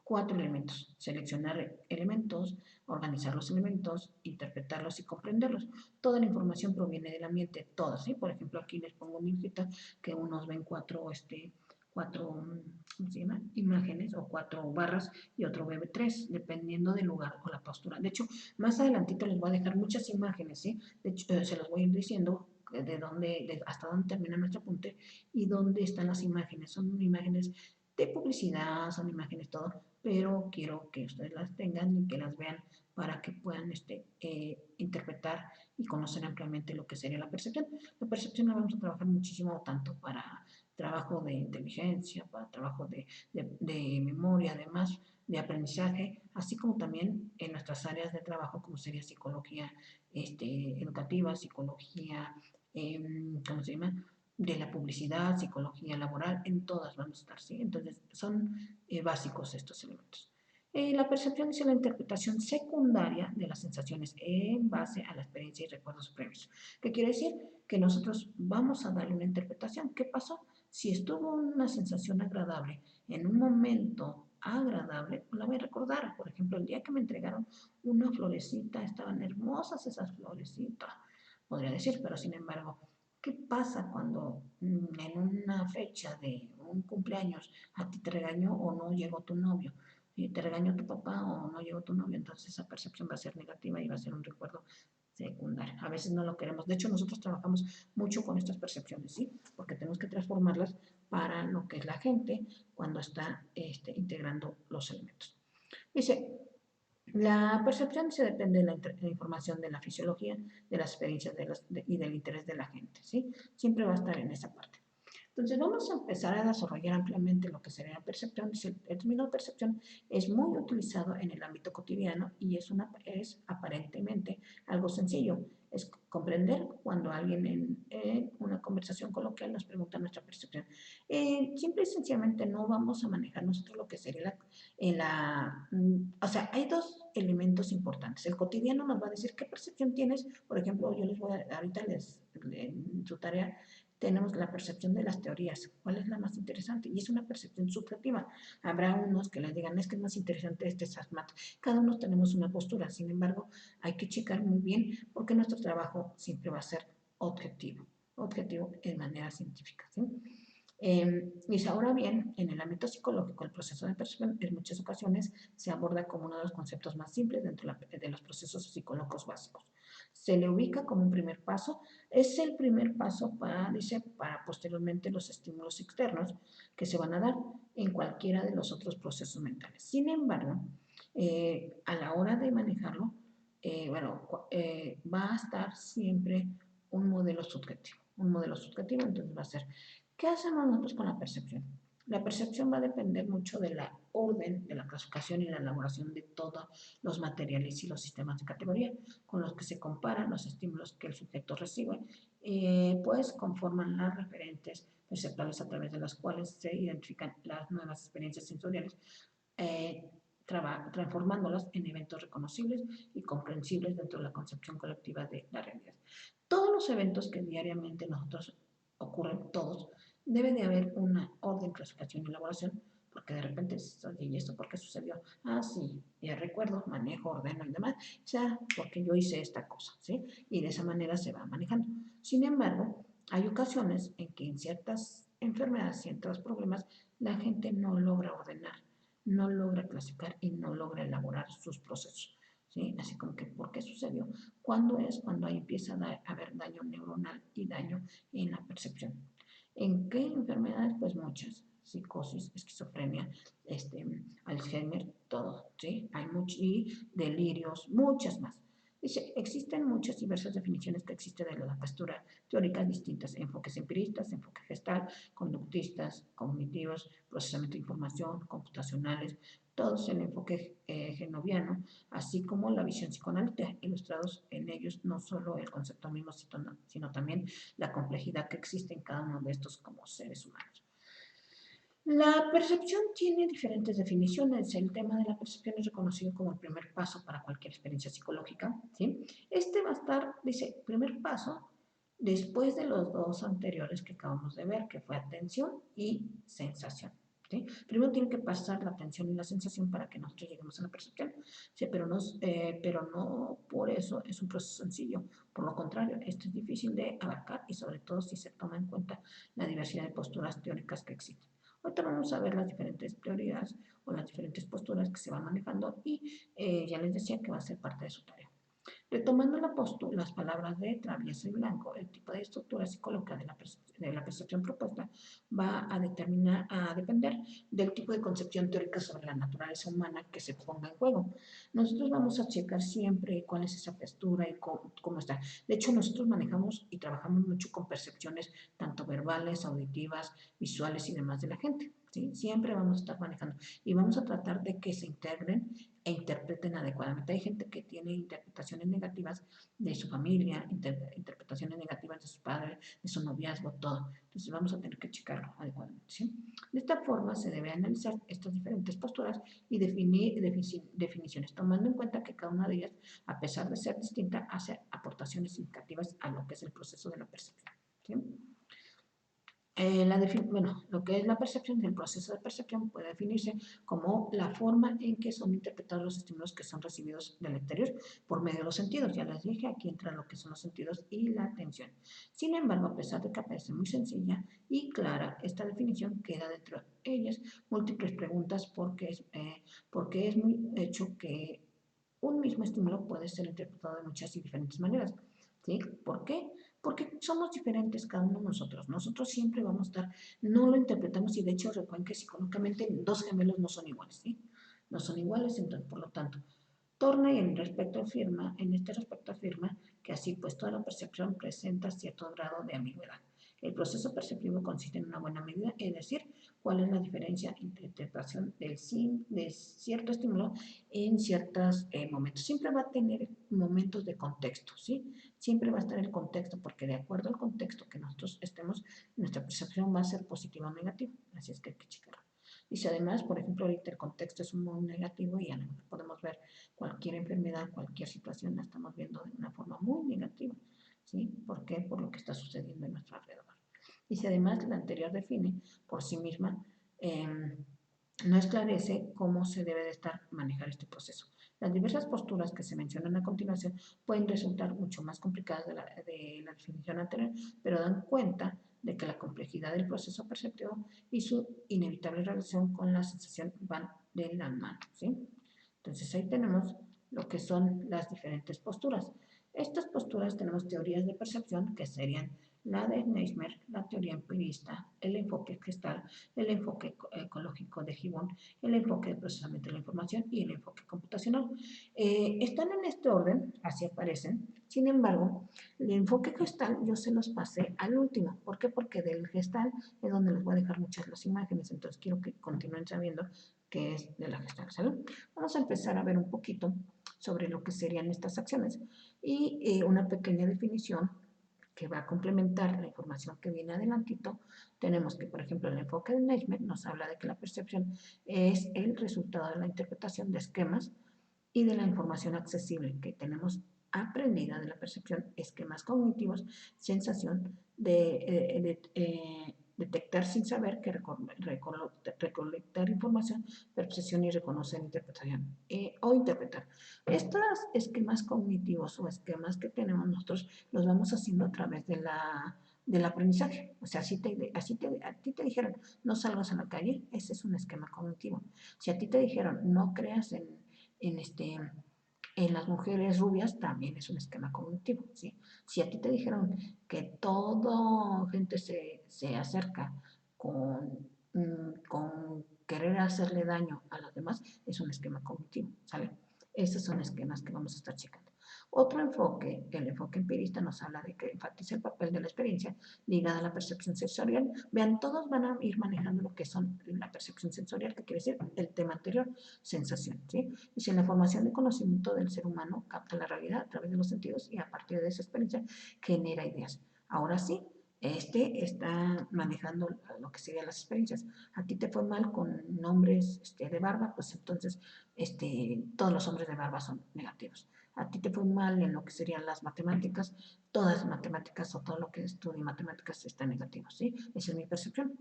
A: cuatro elementos: seleccionar elementos, organizar los elementos, interpretarlos y comprenderlos. Toda la información proviene del ambiente, toda, ¿sí? Por ejemplo, aquí les pongo un hojita que unos ven cuatro ¿cómo se llama? Imágenes o cuatro barras y otro ve tres, dependiendo del lugar o la postura. De hecho, más adelantito les voy a dejar muchas imágenes, ¿sí? De hecho, se los voy a ir diciendo hasta dónde termina nuestro apunte y dónde están las imágenes. Son imágenes de publicidad, son imágenes todo, pero quiero que ustedes las tengan y que las vean para que puedan interpretar y conocer ampliamente lo que sería la percepción. La percepción la vamos a trabajar muchísimo tanto para trabajo de inteligencia, para trabajo de memoria, además de aprendizaje, así como también en nuestras áreas de trabajo, como sería psicología educativa, psicología, ¿cómo se llama? De la publicidad, psicología laboral, en todas vamos a estar, ¿sí? Entonces, son básicos estos elementos. La percepción es la interpretación secundaria de las sensaciones en base a la experiencia y recuerdos previos. ¿Qué quiere decir? Que nosotros vamos a darle una interpretación. ¿Qué pasó? Si estuvo una sensación agradable en un momento agradable, pues la voy a recordar. Por ejemplo, el día que me entregaron una florecita, estaban hermosas esas florecitas, podría decir, pero sin embargo, ¿qué pasa cuando en una fecha de un cumpleaños a ti te regañó o no llegó tu novio? Y te regañó tu papá o no llegó tu novio, entonces esa percepción va a ser negativa y va a ser un recuerdo secundario. A veces no lo queremos. De hecho, nosotros trabajamos mucho con estas percepciones, ¿sí? Porque tenemos que transformarlas para lo que es la gente cuando está integrando los elementos. Dice, la percepción se depende de la información de la fisiología, de las experiencias y del interés de la gente, ¿sí? Siempre va a estar en esa parte. Entonces vamos a empezar a desarrollar ampliamente lo que sería la percepción. El término percepción es muy utilizado en el ámbito cotidiano y es aparentemente algo sencillo. Es comprender cuando alguien en una conversación coloquial nos pregunta nuestra percepción. Simple y sencillamente no vamos a manejar nosotros lo que sería o sea, hay dos elementos importantes. El cotidiano nos va a decir qué percepción tienes. Por ejemplo, yo les voy a, ahorita en su tarea tenemos la percepción de las teorías. ¿Cuál es la más interesante? Y es una percepción subjetiva. Habrá unos que les digan, es que es más interesante este SASMAT. Cada uno tenemos una postura. Sin embargo, hay que checar muy bien porque nuestro trabajo siempre va a ser objetivo. Objetivo en manera científica. ¿Sí? Y ahora bien, en el ámbito psicológico, el proceso de percepción en muchas ocasiones se aborda como uno de los conceptos más simples dentro de los procesos psicológicos básicos. Se le ubica como un primer paso, es el primer paso para, dice, para posteriormente los estímulos externos que se van a dar en cualquiera de los otros procesos mentales. Sin embargo, a la hora de manejarlo, va a estar siempre un modelo subjetivo, entonces va a ser, ¿qué hacemos nosotros con la percepción? La percepción va a depender mucho de la orden, de la clasificación y la elaboración de todos los materiales y los sistemas de categoría con los que se comparan los estímulos que el sujeto recibe, pues conforman las referentes perceptuales a través de las cuales se identifican las nuevas experiencias sensoriales, eh, transformándolas en eventos reconocibles y comprensibles dentro de la concepción colectiva de la realidad. Todos los eventos que diariamente nosotros ocurren, todos, debe de haber una orden, clasificación y elaboración, porque de repente, oye, ¿y esto por qué sucedió? Ah, sí, ya recuerdo, manejo, ordeno y demás, o sea, porque yo hice esta cosa, ¿sí? Y de esa manera se va manejando. Sin embargo, hay ocasiones en que en ciertas enfermedades, ciertos problemas, la gente no logra ordenar, no logra clasificar y no logra elaborar sus procesos. ¿Sí? Así como que, ¿por qué sucedió? ¿Cuándo es? Cuando ahí empieza a haber daño neuronal y daño en la percepción. ¿En qué enfermedades? Pues muchas. Psicosis, esquizofrenia, Alzheimer, todo, ¿sí? Hay muchos, y delirios, muchas más. Dice, existen muchas diversas definiciones que existen de la postura teóricas distintas, enfoques empiristas, enfoques gestal, conductistas, cognitivos, procesamiento de información, computacionales, todos el enfoque genoviano, así como la visión psicoanalítica, ilustrados en ellos no solo el concepto mismo, sino también la complejidad que existe en cada uno de estos como seres humanos. La percepción tiene diferentes definiciones. El tema de la percepción es reconocido como el primer paso para cualquier experiencia psicológica. ¿Sí? Este va a estar, dice, primer paso después de los dos anteriores que acabamos de ver, que fue atención y sensación. ¿Sí? Primero tiene que pasar la atención y la sensación para que nosotros lleguemos a la percepción, ¿sí? Pero no por eso es un proceso sencillo. Por lo contrario, esto es difícil de abarcar y sobre todo si se toma en cuenta la diversidad de posturas teóricas que existen. Ahorita vamos a ver las diferentes teorías o las diferentes posturas que se van manejando y ya les decía que va a ser parte de su tarea. Retomando las palabras de Travieso y Blanco, el tipo de estructura psicológica de la percepción propuesta va a depender del tipo de concepción teórica sobre la naturaleza humana que se ponga en juego. Nosotros vamos a checar siempre cuál es esa postura y cómo está. De hecho, nosotros manejamos y trabajamos mucho con percepciones tanto verbales, auditivas, visuales y demás de la gente. ¿Sí? Siempre vamos a estar manejando y vamos a tratar de que se integren e interpreten adecuadamente. Hay gente que tiene interpretaciones negativas de su familia, interpretaciones negativas de sus padres, de su noviazgo, todo. Entonces vamos a tener que checarlo adecuadamente. ¿Sí? De esta forma se debe analizar estas diferentes posturas y definir definiciones, tomando en cuenta que cada una de ellas, a pesar de ser distinta, hace aportaciones significativas a lo que es el proceso de la percepción. ¿Sí? Lo que es la percepción del proceso de percepción puede definirse como la forma en que son interpretados los estímulos que son recibidos del exterior por medio de los sentidos. Ya les dije, aquí entra lo que son los sentidos y la atención. Sin embargo, a pesar de que parece muy sencilla y clara, esta definición queda dentro de ellas múltiples preguntas porque es muy hecho que un mismo estímulo puede ser interpretado de muchas y diferentes maneras. ¿Sí? ¿Por qué? Porque somos diferentes cada uno de nosotros. Nosotros siempre vamos a estar, no lo interpretamos y de hecho recuerden que psicológicamente dos gemelos no son iguales, ¿sí? No son iguales, entonces por lo tanto, Torna en este respecto afirma que así pues toda la percepción presenta cierto grado de ambigüedad. El proceso perceptivo consiste en una buena medida, es decir, cuál es la diferencia entre interpretación de cierto estímulo en ciertos momentos. Siempre va a tener momentos de contexto, ¿sí? Siempre va a estar el contexto, porque de acuerdo al contexto que nosotros estemos, nuestra percepción va a ser positiva o negativa. Así es que hay que checarlo. Dice además, por ejemplo, ahorita el contexto es muy negativo y a lo mejor podemos ver cualquier enfermedad, cualquier situación, la estamos viendo de una forma muy negativa. ¿Sí? ¿Por qué? Por lo que está sucediendo en nuestro alrededor. Y si además la anterior define por sí misma, no esclarece cómo se debe de estar manejar este proceso. Las diversas posturas que se mencionan a continuación pueden resultar mucho más complicadas de la definición anterior, pero dan cuenta de que la complejidad del proceso perceptivo y su inevitable relación con la sensación van de la mano, ¿sí? Entonces ahí tenemos lo que son las diferentes posturas. Estas posturas tenemos teorías de percepción que serían la de Neismer, la teoría empirista, el enfoque gestal, el enfoque ecológico de Gibbon, el enfoque de procesamiento de la información y el enfoque computacional. Están en este orden, así aparecen. Sin embargo, el enfoque gestal yo se los pasé al último. ¿Por qué? Porque del gestal es donde les voy a dejar muchas las imágenes, entonces quiero que continúen sabiendo qué es de la gestal. ¿Sale? Vamos a empezar a ver un poquito sobre lo que serían estas acciones y una pequeña definición que va a complementar la información que viene adelantito. Tenemos que, por ejemplo, el enfoque de Naismith nos habla de que la percepción es el resultado de la interpretación de esquemas y de la información accesible que tenemos aprendida de la percepción, esquemas cognitivos, sensación de detectar sin saber, que recolectar información, percepción y reconocer interpretación o interpretar. Estos esquemas cognitivos o esquemas que tenemos nosotros los vamos haciendo a través del aprendizaje. O sea, a ti te dijeron no salgas a la calle, ese es un esquema cognitivo. Si a ti te dijeron no creas en, este, en las mujeres rubias, también es un esquema cognitivo, ¿sí? Si a ti te dijeron que toda gente se acerca con querer hacerle daño a los demás, es un esquema cognitivo, ¿sale? Esos son esquemas que vamos a estar checando. Otro enfoque, el enfoque empirista, nos habla de que enfatiza el papel de la experiencia ligada a la percepción sensorial. Vean, todos van a ir manejando lo que son la percepción sensorial, que quiere decir el tema anterior, sensación, ¿sí? Y si la formación de conocimiento del ser humano capta la realidad a través de los sentidos y a partir de esa experiencia genera ideas. Ahora sí, este está manejando lo que serían las experiencias. A ti te fue mal con nombres de barba, pues entonces todos los hombres de barba son negativos. A ti te fue mal en lo que serían las matemáticas, todas las matemáticas o todo lo que estudie matemáticas está negativo, ¿sí? Esa es mi percepción.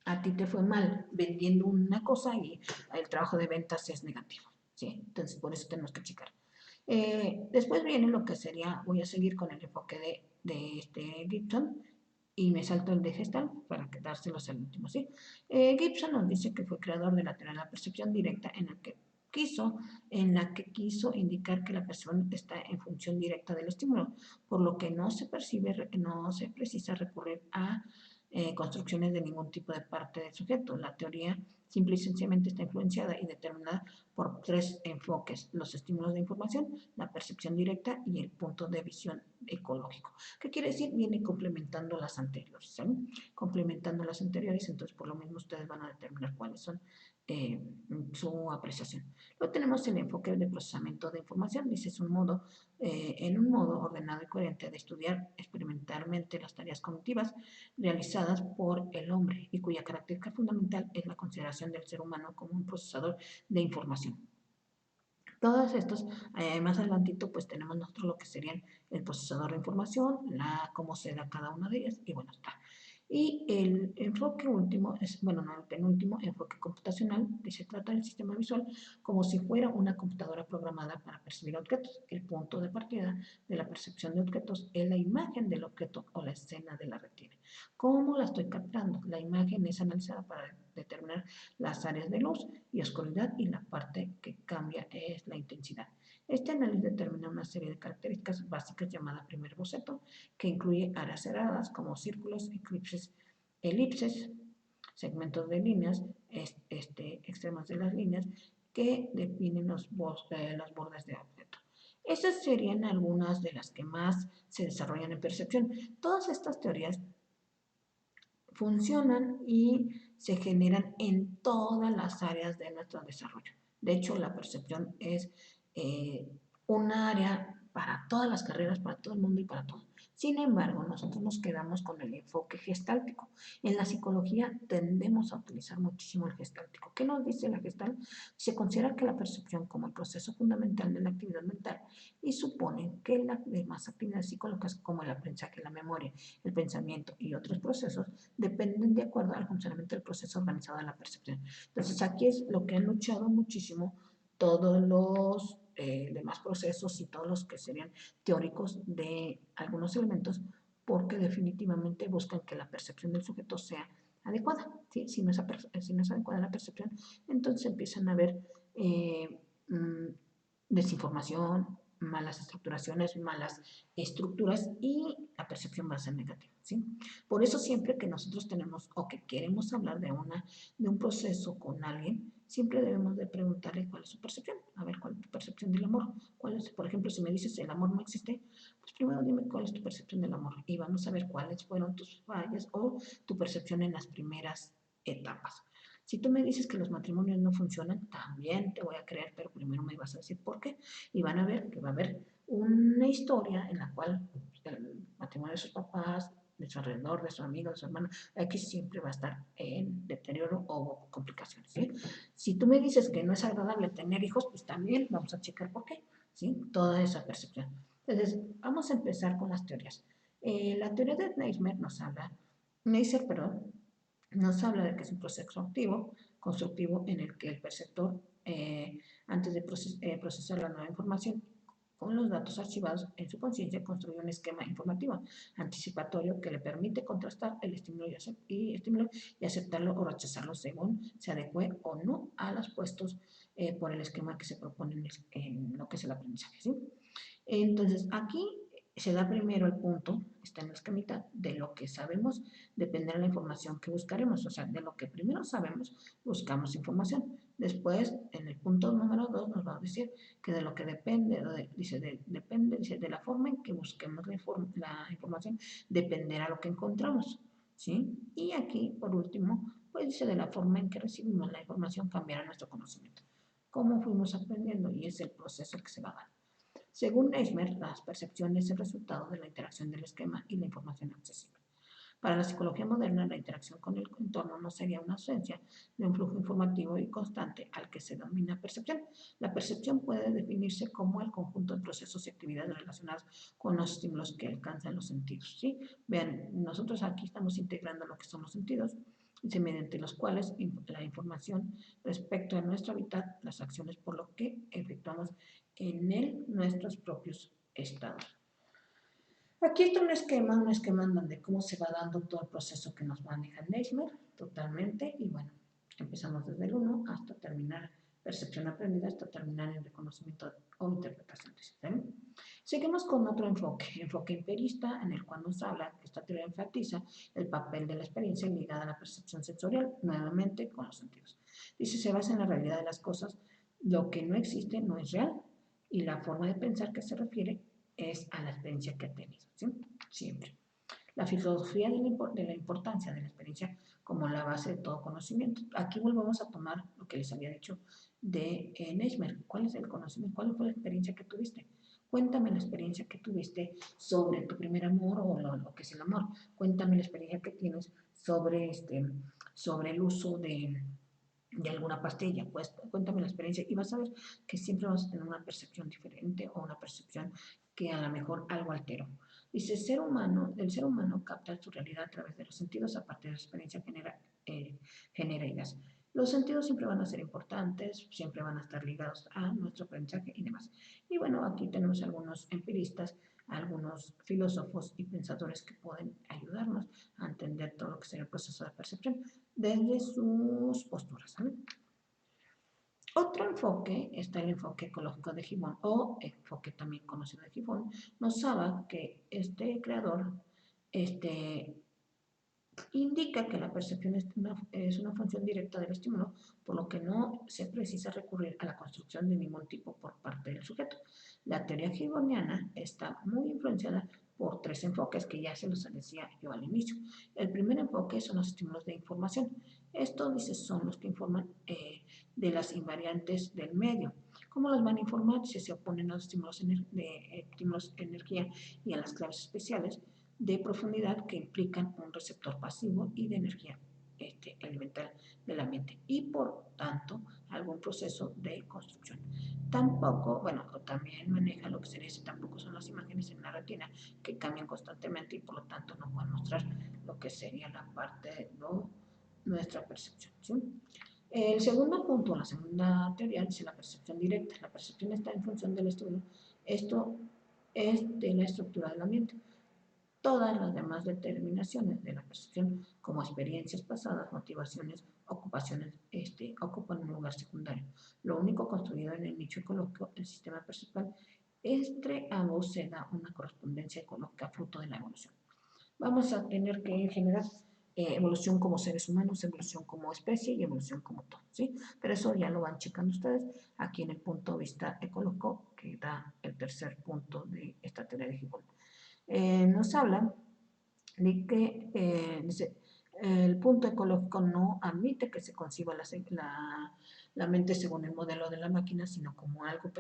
A: A ti te fue mal vendiendo una cosa y el trabajo de ventas es negativo, ¿sí? Entonces, por eso tenemos que checar. Después viene lo que sería, voy a seguir con el enfoque de Gibson y me salto el de Gestalt para dárselos al último, ¿sí? Gibson nos dice que fue creador de la teoría de la percepción directa en la que quiso indicar que la percepción está en función directa del estímulo, por lo que no se precisa recurrir a construcciones de ningún tipo de parte del sujeto. La teoría simple y sencillamente está influenciada y determinada por tres enfoques: los estímulos de información, la percepción directa y el punto de visión ecológico. ¿Qué quiere decir? Viene complementando las anteriores, ¿sí? Complementando las anteriores, entonces por lo mismo ustedes van a determinar cuáles son su apreciación. Luego tenemos el enfoque de procesamiento de información, dice es un modo, en un modo ordenado y coherente de estudiar experimentalmente las tareas cognitivas realizadas por el hombre y cuya característica fundamental es la consideración del ser humano como un procesador de información. Todos estos, más adelantito, pues tenemos nosotros lo que serían el procesador de información, cómo se da cada una de ellas, y bueno, está. Y el enfoque último, bueno, no, el penúltimo, enfoque computacional, que se trata del sistema visual como si fuera una computadora programada para percibir objetos. El punto de partida de la percepción de objetos es la imagen del objeto o la escena de la retina. ¿Cómo la estoy captando? La imagen es analizada para determinar las áreas de luz y oscuridad y la parte que cambia es la intensidad. Este análisis determina una serie de características básicas llamadas primer boceto, que incluye áreas cerradas como círculos, elipses, segmentos de líneas, extremos de las líneas, que definen los bordes de objeto. Esas serían algunas de las que más se desarrollan en percepción. Todas estas teorías funcionan y se generan en todas las áreas de nuestro desarrollo. De hecho, la percepción es un área para todas las carreras, para todo el mundo y para todo. Sin embargo, nosotros nos quedamos con el enfoque gestáltico. En la psicología tendemos a utilizar muchísimo el gestáltico. ¿Qué nos dice la gestal? Se considera que la percepción como el proceso fundamental de la actividad mental y supone que las demás actividades psicológicas como el aprendizaje, la memoria, el pensamiento y otros procesos dependen de acuerdo al funcionamiento del proceso organizado de la percepción. Entonces aquí es lo que han luchado muchísimo todos los demás procesos y todos los que serían teóricos de algunos elementos, porque definitivamente buscan que la percepción del sujeto sea adecuada. ¿Sí? Si no es adecuada la percepción, entonces empiezan a haber mmm, desinformación, malas estructuraciones, malas estructuras y la percepción va a ser negativa. ¿Sí? Por eso siempre que nosotros tenemos o que queremos hablar de un proceso con alguien, siempre debemos de preguntarle cuál es su percepción. A ver, ¿cuál es tu percepción del amor? ¿Cuál es, por ejemplo, si me dices el amor no existe, pues primero dime cuál es tu percepción del amor y vamos a ver cuáles fueron tus fallas o tu percepción en las primeras etapas. Si tú me dices que los matrimonios no funcionan, también te voy a creer, pero primero me vas a decir por qué. Y van a ver que va a haber una historia en la cual el matrimonio de sus papás, de su alrededor, de su amigo, de su hermano, aquí siempre va a estar en deterioro o complicaciones. ¿Sí? Si tú me dices que no es agradable tener hijos, pues también vamos a checar por qué. ¿Sí? Toda esa percepción. Entonces, vamos a empezar con las teorías. La teoría de Neisser, perdón, nos habla de que es un proceso activo, constructivo, en el que el perceptor, antes de procesar la nueva información, con los datos archivados en su conciencia, construye un esquema informativo anticipatorio que le permite contrastar el estímulo y aceptarlo o rechazarlo según se adecue o no a los puestos por el esquema que se propone en lo que es el aprendizaje. ¿Sí? Entonces, aquí se da primero el punto, está en la esquemita, de lo que sabemos, depende de la información que buscaremos. O sea, de lo que primero sabemos, buscamos información. Después, en el punto número 2, nos va a decir que de lo que depende, dice, de la forma en que busquemos la información, dependerá lo que encontramos. ¿Sí? Y aquí, por último, pues dice de la forma en que recibimos la información cambiará nuestro conocimiento. ¿Cómo fuimos aprendiendo? Y es el proceso que se va a dar. Según Eismer, las percepciones es el resultado de la interacción del esquema y la información accesible. Para la psicología moderna, la interacción con el entorno no sería una ausencia de un flujo informativo y constante al que se denomina percepción. La percepción puede definirse como el conjunto de procesos y actividades relacionadas con los estímulos que alcanzan los sentidos. ¿Sí? Vean, nosotros aquí estamos integrando lo que son los sentidos, mediante los cuales la información respecto a nuestro hábitat, las acciones por lo que efectuamos en él nuestros propios estados. Aquí está un esquema en donde cómo se va dando todo el proceso que nos maneja Neismer, totalmente, y bueno, empezamos desde el 1 hasta terminar percepción aprendida, hasta terminar en reconocimiento o interpretación. ¿Sí? Seguimos con otro enfoque empirista, en el cual nos habla que esta teoría enfatiza el papel de la experiencia ligada a la percepción sensorial, nuevamente con los sentidos. Dice, se basa en la realidad de las cosas, lo que no existe no es real, y la forma de pensar que se refiere es a la experiencia que ha tenido, ¿sí? Siempre. La filosofía de la importancia de la experiencia como la base de todo conocimiento. Aquí volvemos a tomar lo que les había dicho de Neismer. ¿Cuál es el conocimiento? ¿Cuál fue la experiencia que tuviste? Cuéntame la experiencia que tuviste sobre tu primer amor o lo que es el amor. Cuéntame la experiencia que tienes sobre el uso de alguna pastilla, pues cuéntame la experiencia y vas a ver que siempre vas a tener una percepción diferente o una percepción que a lo mejor algo alteró. Dice, el ser humano capta su realidad a través de los sentidos, a partir de la experiencia genera ideas. Los sentidos siempre van a ser importantes, siempre van a estar ligados a nuestro aprendizaje y demás. Y bueno, aquí tenemos algunos empiristas, algunos filósofos y pensadores que pueden ayudarnos a entender todo lo que sería el proceso de percepción desde sus posturas. ¿Saben? Otro enfoque está el enfoque ecológico de Gibbon, o enfoque también conocido de Gibbon, nos habla que este creador indica que la percepción es una función directa del estímulo, por lo que no se precisa recurrir a la construcción de ningún tipo por parte del sujeto. La teoría gibboniana está muy influenciada por tres enfoques que ya se los decía yo al inicio. El primer enfoque son los estímulos de información. Estos, dice, son los que informan de las invariantes del medio, ¿Cómo las van a informar? Si se oponen a los estímulos de energía y a las claves especiales de profundidad que implican un receptor pasivo y de energía elemental del ambiente y por tanto algún proceso de construcción. Tampoco, bueno, también maneja lo que sería, tampoco son las imágenes en la retina que cambian constantemente y por lo tanto no pueden mostrar lo que sería la parte de nuestra percepción, ¿sí? El segundo punto, la segunda teoría, dice la percepción directa. La percepción está en función del estudio. Esto es de la estructura del ambiente. Todas las demás determinaciones de la percepción, como experiencias pasadas, motivaciones, ocupaciones, ocupan un lugar secundario. Lo único construido en el nicho ecológico, el sistema perceptual, entre ambos se da una correspondencia ecológica fruto de la evolución. Vamos a tener que generar evolución como seres humanos, evolución como especie y evolución como todo, ¿sí? Pero eso ya lo van checando ustedes aquí en el punto de vista ecológico que da el tercer punto de esta teoría de Gibbon. Nos habla de que dice, el punto ecológico no admite que se conciba la mente según el modelo de la máquina, sino como algo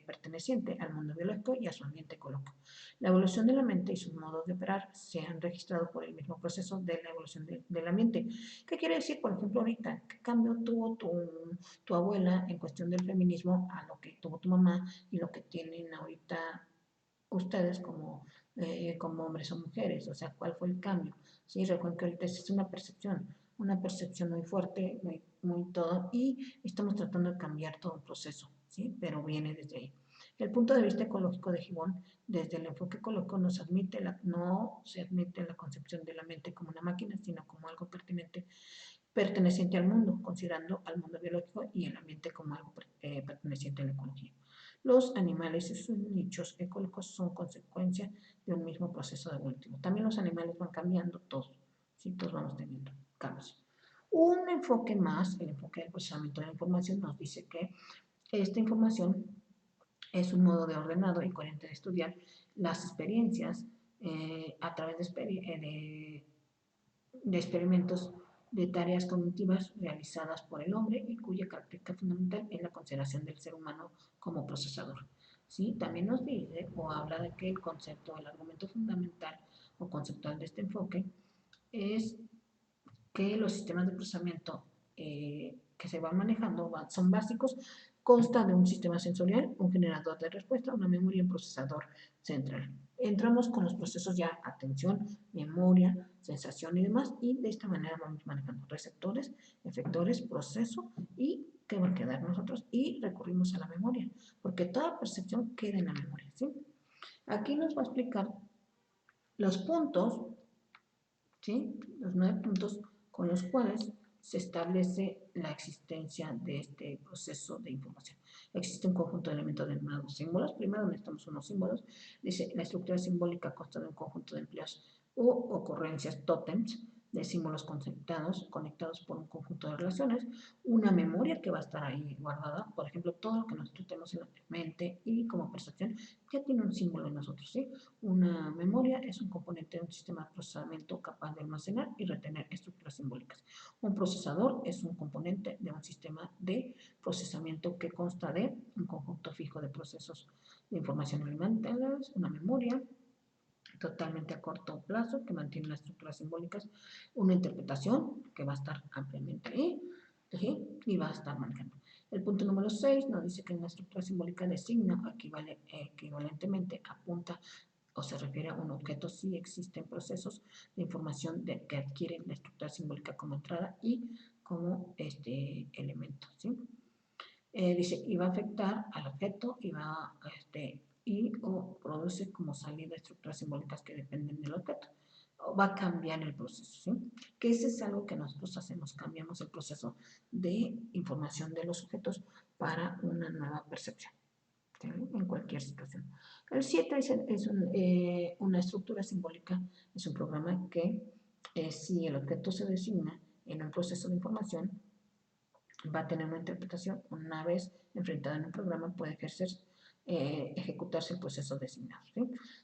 A: perteneciente al mundo biológico y a su ambiente ecológico. La evolución de la mente y sus modos de operar se han registrado por el mismo proceso de la evolución del ambiente. ¿Qué quiere decir, por ejemplo, ahorita? ¿Qué cambio tuvo tu abuela en cuestión del feminismo a lo que tuvo tu mamá y lo que tienen ahorita ustedes como hombres o mujeres? O sea, ¿cuál fue el cambio? Sí, recuerden que ahorita es una percepción muy fuerte, muy todo, y estamos tratando de cambiar todo un proceso, ¿sí? Pero viene desde ahí. El punto de vista ecológico de Gibbon, desde el enfoque ecológico, no se admite la concepción de la mente como una máquina, sino como algo perteneciente al mundo, considerando al mundo biológico y el ambiente como algo perteneciente a la ecología. Los animales y sus nichos ecológicos son consecuencia de un mismo proceso evolutivo. También los animales van cambiando todos, ¿sí? Todos vamos teniendo cambios. Un enfoque más, el enfoque del procesamiento de la información, nos dice que esta información es un modo de ordenado y coherente de estudiar las experiencias a través de experimentos de tareas cognitivas realizadas por el hombre y cuya característica fundamental es la consideración del ser humano como procesador. ¿Sí? También nos dice o habla de que el concepto, el argumento fundamental o conceptual de este enfoque es que los sistemas de procesamiento que se van manejando son básicos, consta de un sistema sensorial, un generador de respuesta, una memoria y un procesador central. Entramos con los procesos ya atención, memoria, sensación y demás, y de esta manera vamos manejando receptores, efectores, proceso y qué va a quedar nosotros, y recurrimos a la memoria, porque toda percepción queda en la memoria, ¿sí? Aquí nos va a explicar los puntos, ¿sí? Los 9 puntos con los cuales se establece la existencia de este proceso de información. Existe un conjunto de elementos denominados símbolos. Primero necesitamos unos símbolos. Dice, la estructura simbólica consta de un conjunto de empleos u ocurrencias, tótems, de símbolos conectados por un conjunto de relaciones, una memoria que va a estar ahí guardada, por ejemplo, todo lo que nosotros tenemos en la mente y como percepción ya tiene un símbolo en nosotros, ¿sí? Una memoria es un componente de un sistema de procesamiento capaz de almacenar y retener estructuras simbólicas. Un procesador es un componente de un sistema de procesamiento que consta de un conjunto fijo de procesos de información alimentadas, una memoria totalmente a corto plazo que mantiene las estructuras simbólicas, una interpretación que va a estar ampliamente ahí, ¿sí? Y va a estar manejando. El punto número 6 nos dice que una estructura simbólica designa equivalentemente apunta o se refiere a un objeto si existen procesos de información que adquieren la estructura simbólica como entrada y como elemento, ¿sí? Dice, y va a afectar al objeto y o produce como salida estructuras simbólicas que dependen del objeto. O va a cambiar el proceso, ¿sí? Que ese es algo que nosotros hacemos, cambiamos el proceso de información de los objetos para una nueva percepción, ¿sí? En cualquier situación. El 7 una estructura simbólica, es un programa que si el objeto se designa en un proceso de información, va a tener una interpretación. Una vez enfrentada en un programa puede ejercer ejecutarse el proceso designado, ¿sí?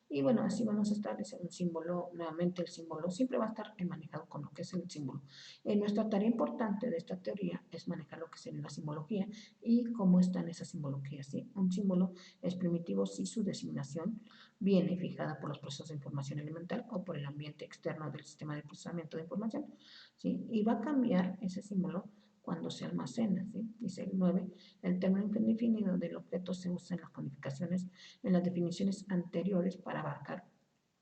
A: Y bueno, así vamos a establecer un símbolo. Nuevamente el símbolo siempre va a estar manejado con lo que es el símbolo. Nuestra tarea importante de esta teoría es manejar lo que sería la simbología y cómo está en esa simbología, ¿sí? Un símbolo es primitivo si su designación viene fijada por los procesos de información elemental o por el ambiente externo del sistema de procesamiento de información, ¿sí? Y va a cambiar ese símbolo cuando se almacena, ¿sí? Dice el 9, el término indefinido del objeto se usa en las codificaciones, en las definiciones anteriores para abarcar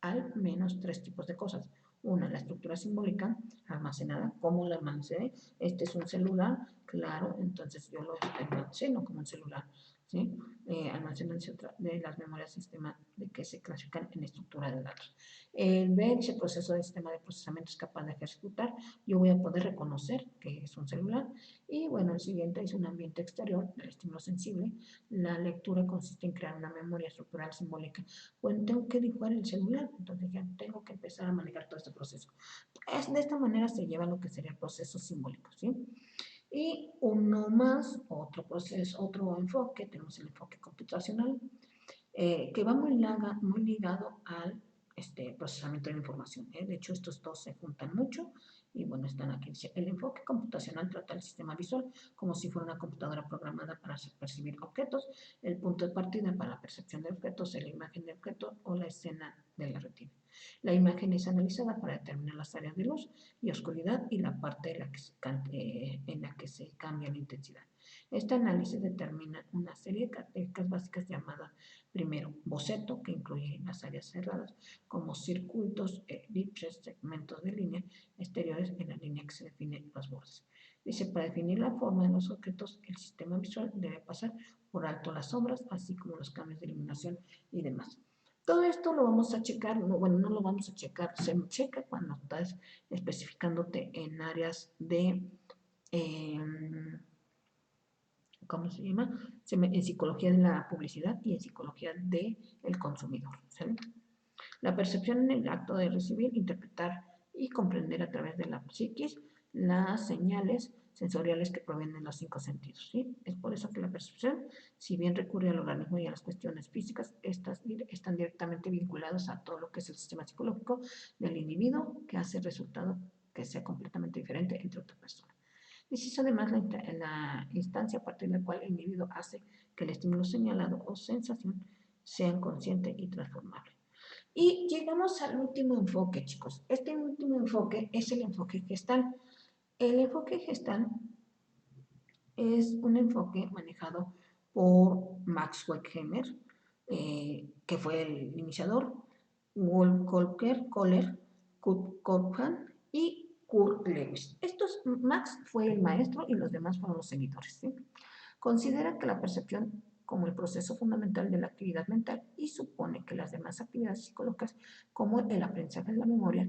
A: al menos tres tipos de cosas. Una, la estructura simbólica almacenada. ¿Cómo la almacené? Este es un celular, claro, entonces yo lo almaceno como un celular, ¿sí? Almacenan de las memorias sistema de que se clasifican en estructura de datos. El B, ese proceso de sistema de procesamiento es capaz de ejecutar. Yo voy a poder reconocer que es un celular. Y bueno, el siguiente es un ambiente exterior, el estímulo sensible. La lectura consiste en crear una memoria estructural simbólica. Bueno, tengo que dibujar el celular, entonces ya tengo que empezar a manejar todo este proceso. De esta manera se lleva lo que sería el proceso simbólico, ¿sí? Y uno más, otro proceso, otro enfoque, tenemos el enfoque computacional, que va muy ligado al procesamiento de la información. De hecho, estos dos se juntan mucho y bueno, están aquí. El enfoque computacional trata el sistema visual como si fuera una computadora programada para percibir objetos. El punto de partida para la percepción de objetos es la imagen de objeto o la escena de la retina. La imagen es analizada para determinar las áreas de luz y oscuridad y la parte en la que se cambia la intensidad. Este análisis determina una serie de características básicas llamadas, primero, boceto, que incluye las áreas cerradas, como circuitos, elipses, segmentos de línea exteriores en la línea que se define los bordes. Dice, para definir la forma de los objetos, el sistema visual debe pasar por alto las sombras, así como los cambios de iluminación y demás. Todo esto lo vamos a checar, bueno, no lo vamos a checar, se checa cuando estás especificándote en áreas de, eh, ¿cómo se llama? En psicología de la publicidad y en psicología del consumidor, ¿sí? La percepción en el acto de recibir, interpretar y comprender a través de la psiquis las señales sensoriales que provienen de los cinco sentidos, ¿sí? Es por eso que la percepción, si bien recurre al organismo y a las cuestiones físicas, están directamente vinculadas a todo lo que es el sistema psicológico del individuo, que hace el resultado que sea completamente diferente entre otra persona. Es además la instancia a partir de la cual el individuo hace que el estímulo señalado o sensación sean consciente y transformable. Y llegamos al último enfoque, chicos. Este último enfoque es el enfoque gestal. El enfoque gestal es un enfoque manejado por Max Weghemmer, que fue el iniciador, Wolf Kohler, Kurt Kopman y Kurt Lewis. Max fue el maestro y los demás fueron los seguidores, ¿sí? Considera que la percepción como el proceso fundamental de la actividad mental y supone que las demás actividades psicológicas, como el aprendizaje de la memoria,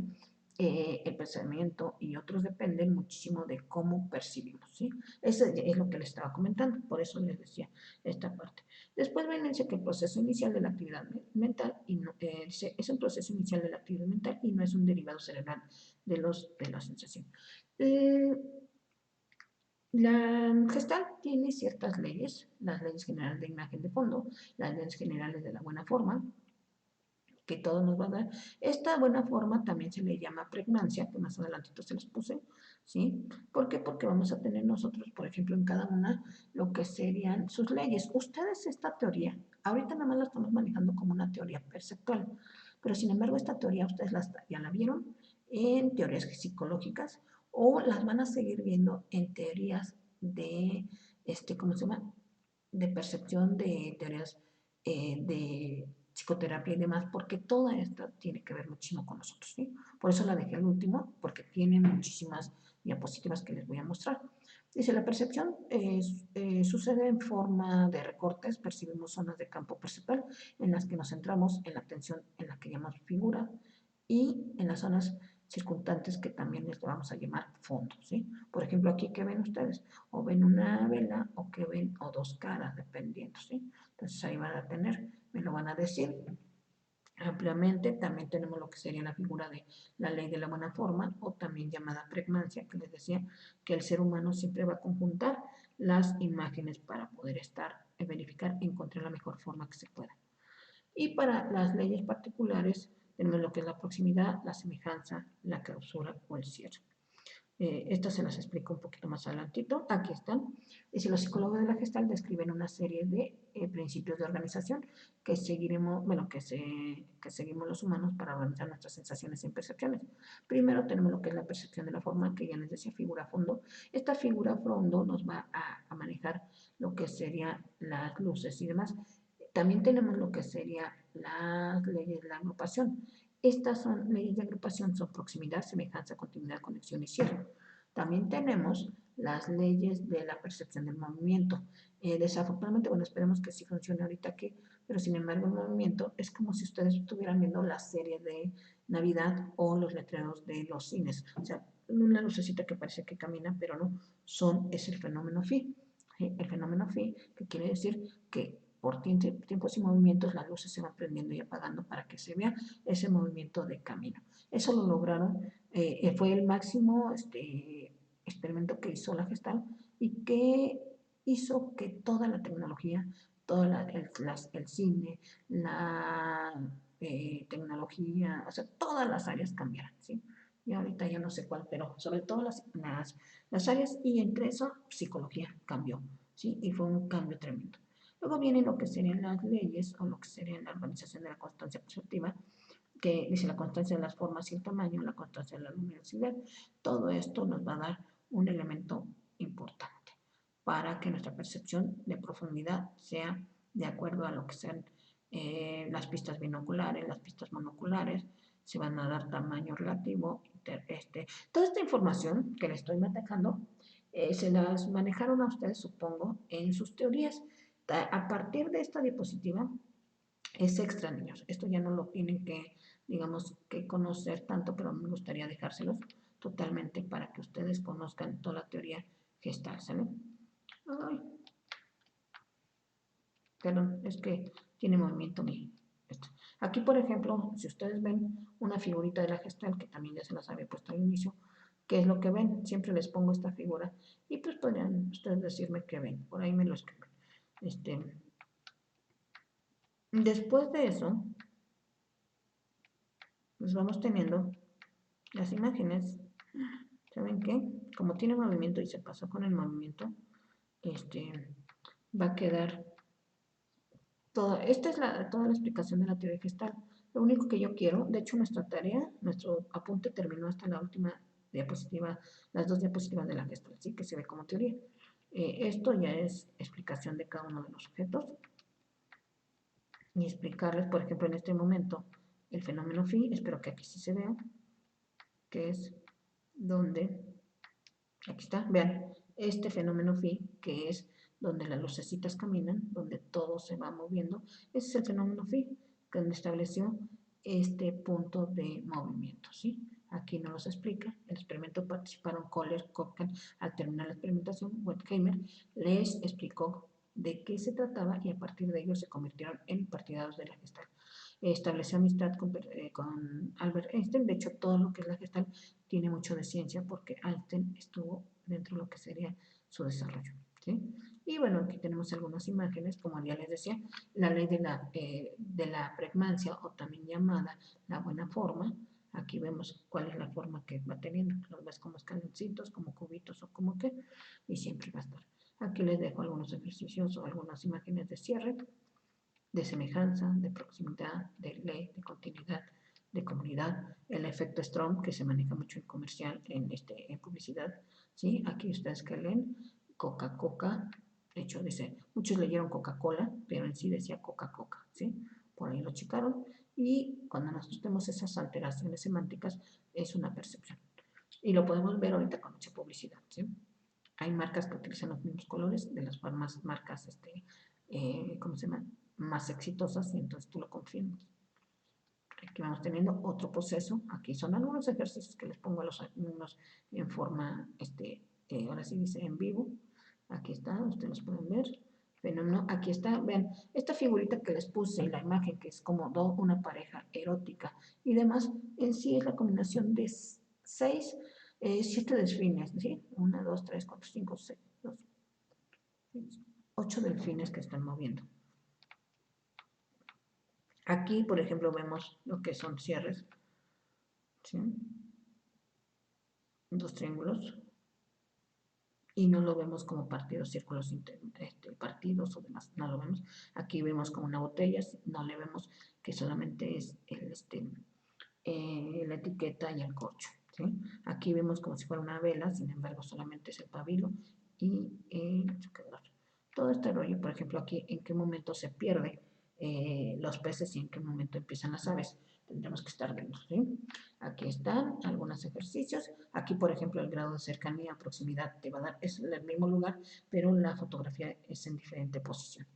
A: el pensamiento y otros, dependen muchísimo de cómo percibimos, ¿sí? Eso es lo que les estaba comentando, por eso les decía esta parte. Después ven, dice que el proceso inicial de la actividad mental es un proceso inicial de la actividad mental y no es un derivado cerebral de la sensación. La Gestalt tiene ciertas leyes, las leyes generales de imagen de fondo, las leyes generales de la buena forma, que todo nos va a dar. Esta buena forma también se le llama pregnancia, que más adelantito se los puse, ¿sí? ¿Por qué? Porque vamos a tener nosotros, por ejemplo, en cada una lo que serían sus leyes. Ustedes esta teoría, ahorita nada más la estamos manejando como una teoría perceptual, pero sin embargo esta teoría ustedes ya la vieron en teorías psicológicas o las van a seguir viendo en teorías de, ¿cómo se llama? De percepción, de teorías de psicoterapia y demás, porque toda esta tiene que ver muchísimo con nosotros, ¿sí? Por eso la dejé al último, porque tiene muchísimas diapositivas que les voy a mostrar. Dice, la percepción sucede en forma de recortes, percibimos zonas de campo perceptual en las que nos centramos en la atención en la que llamamos figura y en las zonas circunstantes que también les vamos a llamar fondo, ¿sí? Por ejemplo, aquí, ¿qué ven ustedes? O ven una vela o que ven o dos caras, dependiendo, ¿sí? Entonces ahí van a tener, me lo van a decir ampliamente. También tenemos lo que sería la figura de la ley de la buena forma, o también llamada pregnancia, que les decía que el ser humano siempre va a conjuntar las imágenes para poder estar verificar y encontrar la mejor forma que se pueda. Y para las leyes particulares tenemos lo que es la proximidad, la semejanza, la clausura o el cierre. Estas se las explico un poquito más adelantito. Aquí están. Si los psicólogos de la Gestalt describen una serie de principios de organización que seguiremos, bueno, que seguimos los humanos para organizar nuestras sensaciones y percepciones. Primero tenemos lo que es la percepción de la forma, que ya les decía, figura fondo. Esta figura fondo nos va a manejar lo que serían las luces y demás. También tenemos lo que serían las leyes de la agrupación. Estas son leyes de agrupación, son proximidad, semejanza, continuidad, conexión y cierre. También tenemos las leyes de la percepción del movimiento. Desafortunadamente, bueno, esperemos que sí funcione ahorita aquí, pero sin embargo el movimiento es como si ustedes estuvieran viendo la serie de Navidad o los letreros de los cines. O sea, una lucecita que parece que camina, pero no, es el fenómeno phi. El fenómeno phi, que quiere decir que por tiempos y movimientos las luces se van prendiendo y apagando para que se vea ese movimiento de camino. Eso lo lograron, fue el máximo experimento que hizo la Gestalt y que hizo que toda la tecnología, todo el cine, la tecnología, o sea, todas las áreas cambiaran, ¿sí? Y ahorita ya no sé cuál, pero sobre todo las áreas, y entre eso psicología cambió, ¿sí? Y fue un cambio tremendo. Luego viene lo que serían las leyes o lo que sería la organización de la constancia perceptiva, que dice la constancia de las formas y el tamaño, la constancia de la luminosidad. Todo esto nos va a dar un elemento importante para que nuestra percepción de profundidad sea de acuerdo a lo que sean las pistas binoculares, las pistas monoculares, se van a dar tamaño relativo. Toda esta información que les estoy manejando se las manejaron a ustedes, supongo, en sus teorías. A partir de esta diapositiva es extra, niños. Esto ya no lo tienen que, digamos, que conocer tanto, pero me gustaría dejárselos totalmente para que ustedes conozcan toda la teoría gestal, ¿sale? Ay, perdón, es que tiene movimiento mi esto. Aquí, por ejemplo, si ustedes ven una figurita de la gestal, que también ya se las había puesto al inicio, ¿qué es lo que ven? Siempre les pongo esta figura y pues podrían ustedes decirme qué ven. Por ahí me lo escriben. Después de eso, pues vamos teniendo las imágenes. ¿Saben qué? Como tiene movimiento y se pasó con el movimiento, va a quedar toda, esta es toda la explicación de la teoría gestal. Lo único que yo quiero, de hecho nuestra tarea, nuestro apunte terminó hasta la última diapositiva, las dos diapositivas de la gestal, así que se ve como teoría. Esto ya es explicación de cada uno de los objetos y explicarles, por ejemplo, en este momento, el fenómeno phi, espero que aquí sí se vea, que es donde, aquí está, vean, este fenómeno phi, que es donde las lucecitas caminan, donde todo se va moviendo, ese es el fenómeno phi, que estableció este punto de movimiento, ¿sí? Aquí no los explica, el experimento participaron Kohler, Kopkan, al terminar la experimentación, Wertheimer les explicó de qué se trataba y a partir de ello se convirtieron en partidarios de la Gestalt. Estableció amistad con Albert Einstein, de hecho todo lo que es la Gestalt tiene mucho de ciencia porque Einstein estuvo dentro de lo que sería su desarrollo, ¿sí? Y bueno, aquí tenemos algunas imágenes, como ya les decía, la ley de la pregmancia, o también llamada la buena forma. Aquí vemos cuál es la forma que va teniendo, los ves como escaloncitos, como cubitos o como qué, y siempre va a estar. Aquí les dejo algunos ejercicios o algunas imágenes de cierre, de semejanza, de proximidad, de ley, de continuidad, de comunidad, el efecto Strom, que se maneja mucho en comercial, en publicidad, ¿sí? Aquí ustedes que leen, Coca-Cola, de hecho dice, muchos leyeron Coca-Cola, pero en sí decía Coca-Cola, ¿sí? Por ahí lo checaron, y cuando nosotros tenemos esas alteraciones semánticas, es una percepción. Y lo podemos ver ahorita con mucha publicidad, ¿sí? Hay marcas que utilizan los mismos colores de las marcas, ¿cómo se llama? Más exitosas, y entonces tú lo confirmas. Aquí vamos teniendo otro proceso. Aquí son algunos ejercicios que les pongo a los alumnos en forma, ahora sí dice en vivo. Aquí está, ustedes los pueden ver. Fenómeno, aquí está, vean, esta figurita que les puse, la imagen que es como una pareja erótica y demás, en sí es la combinación de 7 delfines, ¿sí? 1, 2, 3, 4, 5, 6, 2, 6, 8 delfines que están moviendo. Aquí, por ejemplo, vemos lo que son cierres, ¿sí? Dos triángulos, y no lo vemos como partidos, círculos partidos o demás, no lo vemos. Aquí vemos como una botella, no le vemos que solamente es la etiqueta y el corcho, ¿sí? Aquí vemos como si fuera una vela, sin embargo solamente es el pabilo y el sucedor. Todo este rollo, por ejemplo, aquí en qué momento se pierde los peces y en qué momento empiezan las aves. Tendremos que estar viendo, ¿sí? Aquí están algunos ejercicios. Aquí, por ejemplo, el grado de cercanía, proximidad te va a dar, es el mismo lugar, pero la fotografía es en diferente posición.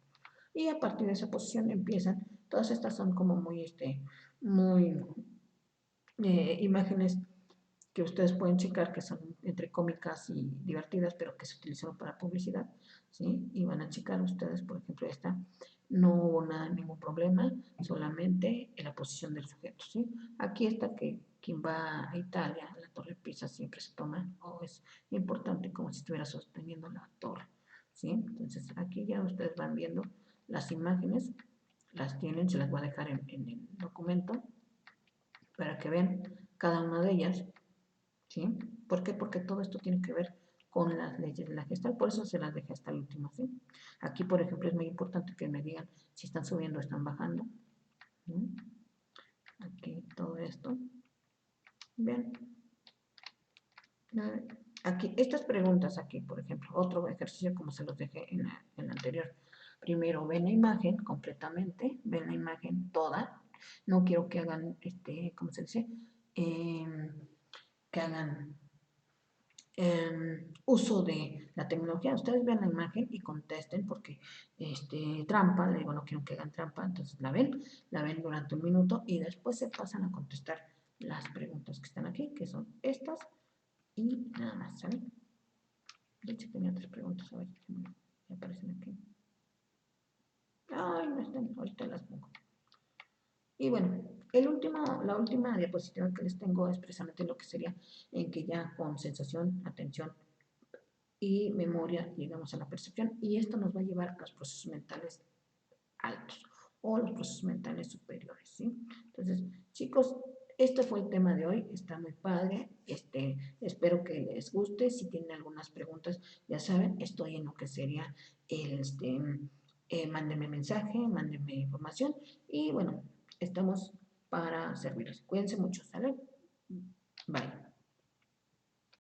A: Y a partir de esa posición empiezan, todas estas son como muy imágenes que ustedes pueden checar que son entre cómicas y divertidas, pero que se utilizan para publicidad, ¿sí? Y van a checar ustedes, por ejemplo, esta, no hubo nada, ningún problema, solamente en la posición del sujeto, ¿sí? Aquí está que quien va a Italia, la torre Pisa siempre se toma, o es importante como si estuviera sosteniendo la torre, ¿sí? Entonces aquí ya ustedes van viendo las imágenes, las tienen, se las voy a dejar en el documento para que vean cada una de ellas, ¿sí? ¿Por qué? Porque todo esto tiene que ver con las leyes de la Gestalt, por eso se las dejé hasta el último, ¿sí? Aquí, por ejemplo, es muy importante que me digan si están subiendo o están bajando, ¿sí? Aquí todo esto, vean, aquí, estas preguntas aquí, por ejemplo, otro ejercicio como se los dejé en la anterior. Primero, ven la imagen completamente, ven la imagen toda, no quiero que hagan, ¿cómo se dice? Que hagan uso de la tecnología. Ustedes ven la imagen y contesten porque trampa, le digo, no quiero que hagan trampa, entonces la ven durante un minuto y después se pasan a contestar las preguntas que están aquí, que son estas y nada más, ¿saben? De hecho tenía tres preguntas, a ver si me aparecen aquí. Ay, no están, ahorita las pongo. Y bueno, la última diapositiva que les tengo es precisamente lo que sería en que ya con sensación, atención y memoria llegamos a la percepción y esto nos va a llevar a los procesos mentales altos o los procesos mentales superiores, ¿sí? Entonces, chicos, este fue el tema de hoy, está muy padre, espero que les guste, si tienen algunas preguntas, ya saben, estoy en lo que sería mándenme mensaje, mándenme información y bueno, estamos para servirles. Cuídense mucho, ¿sale? Bye.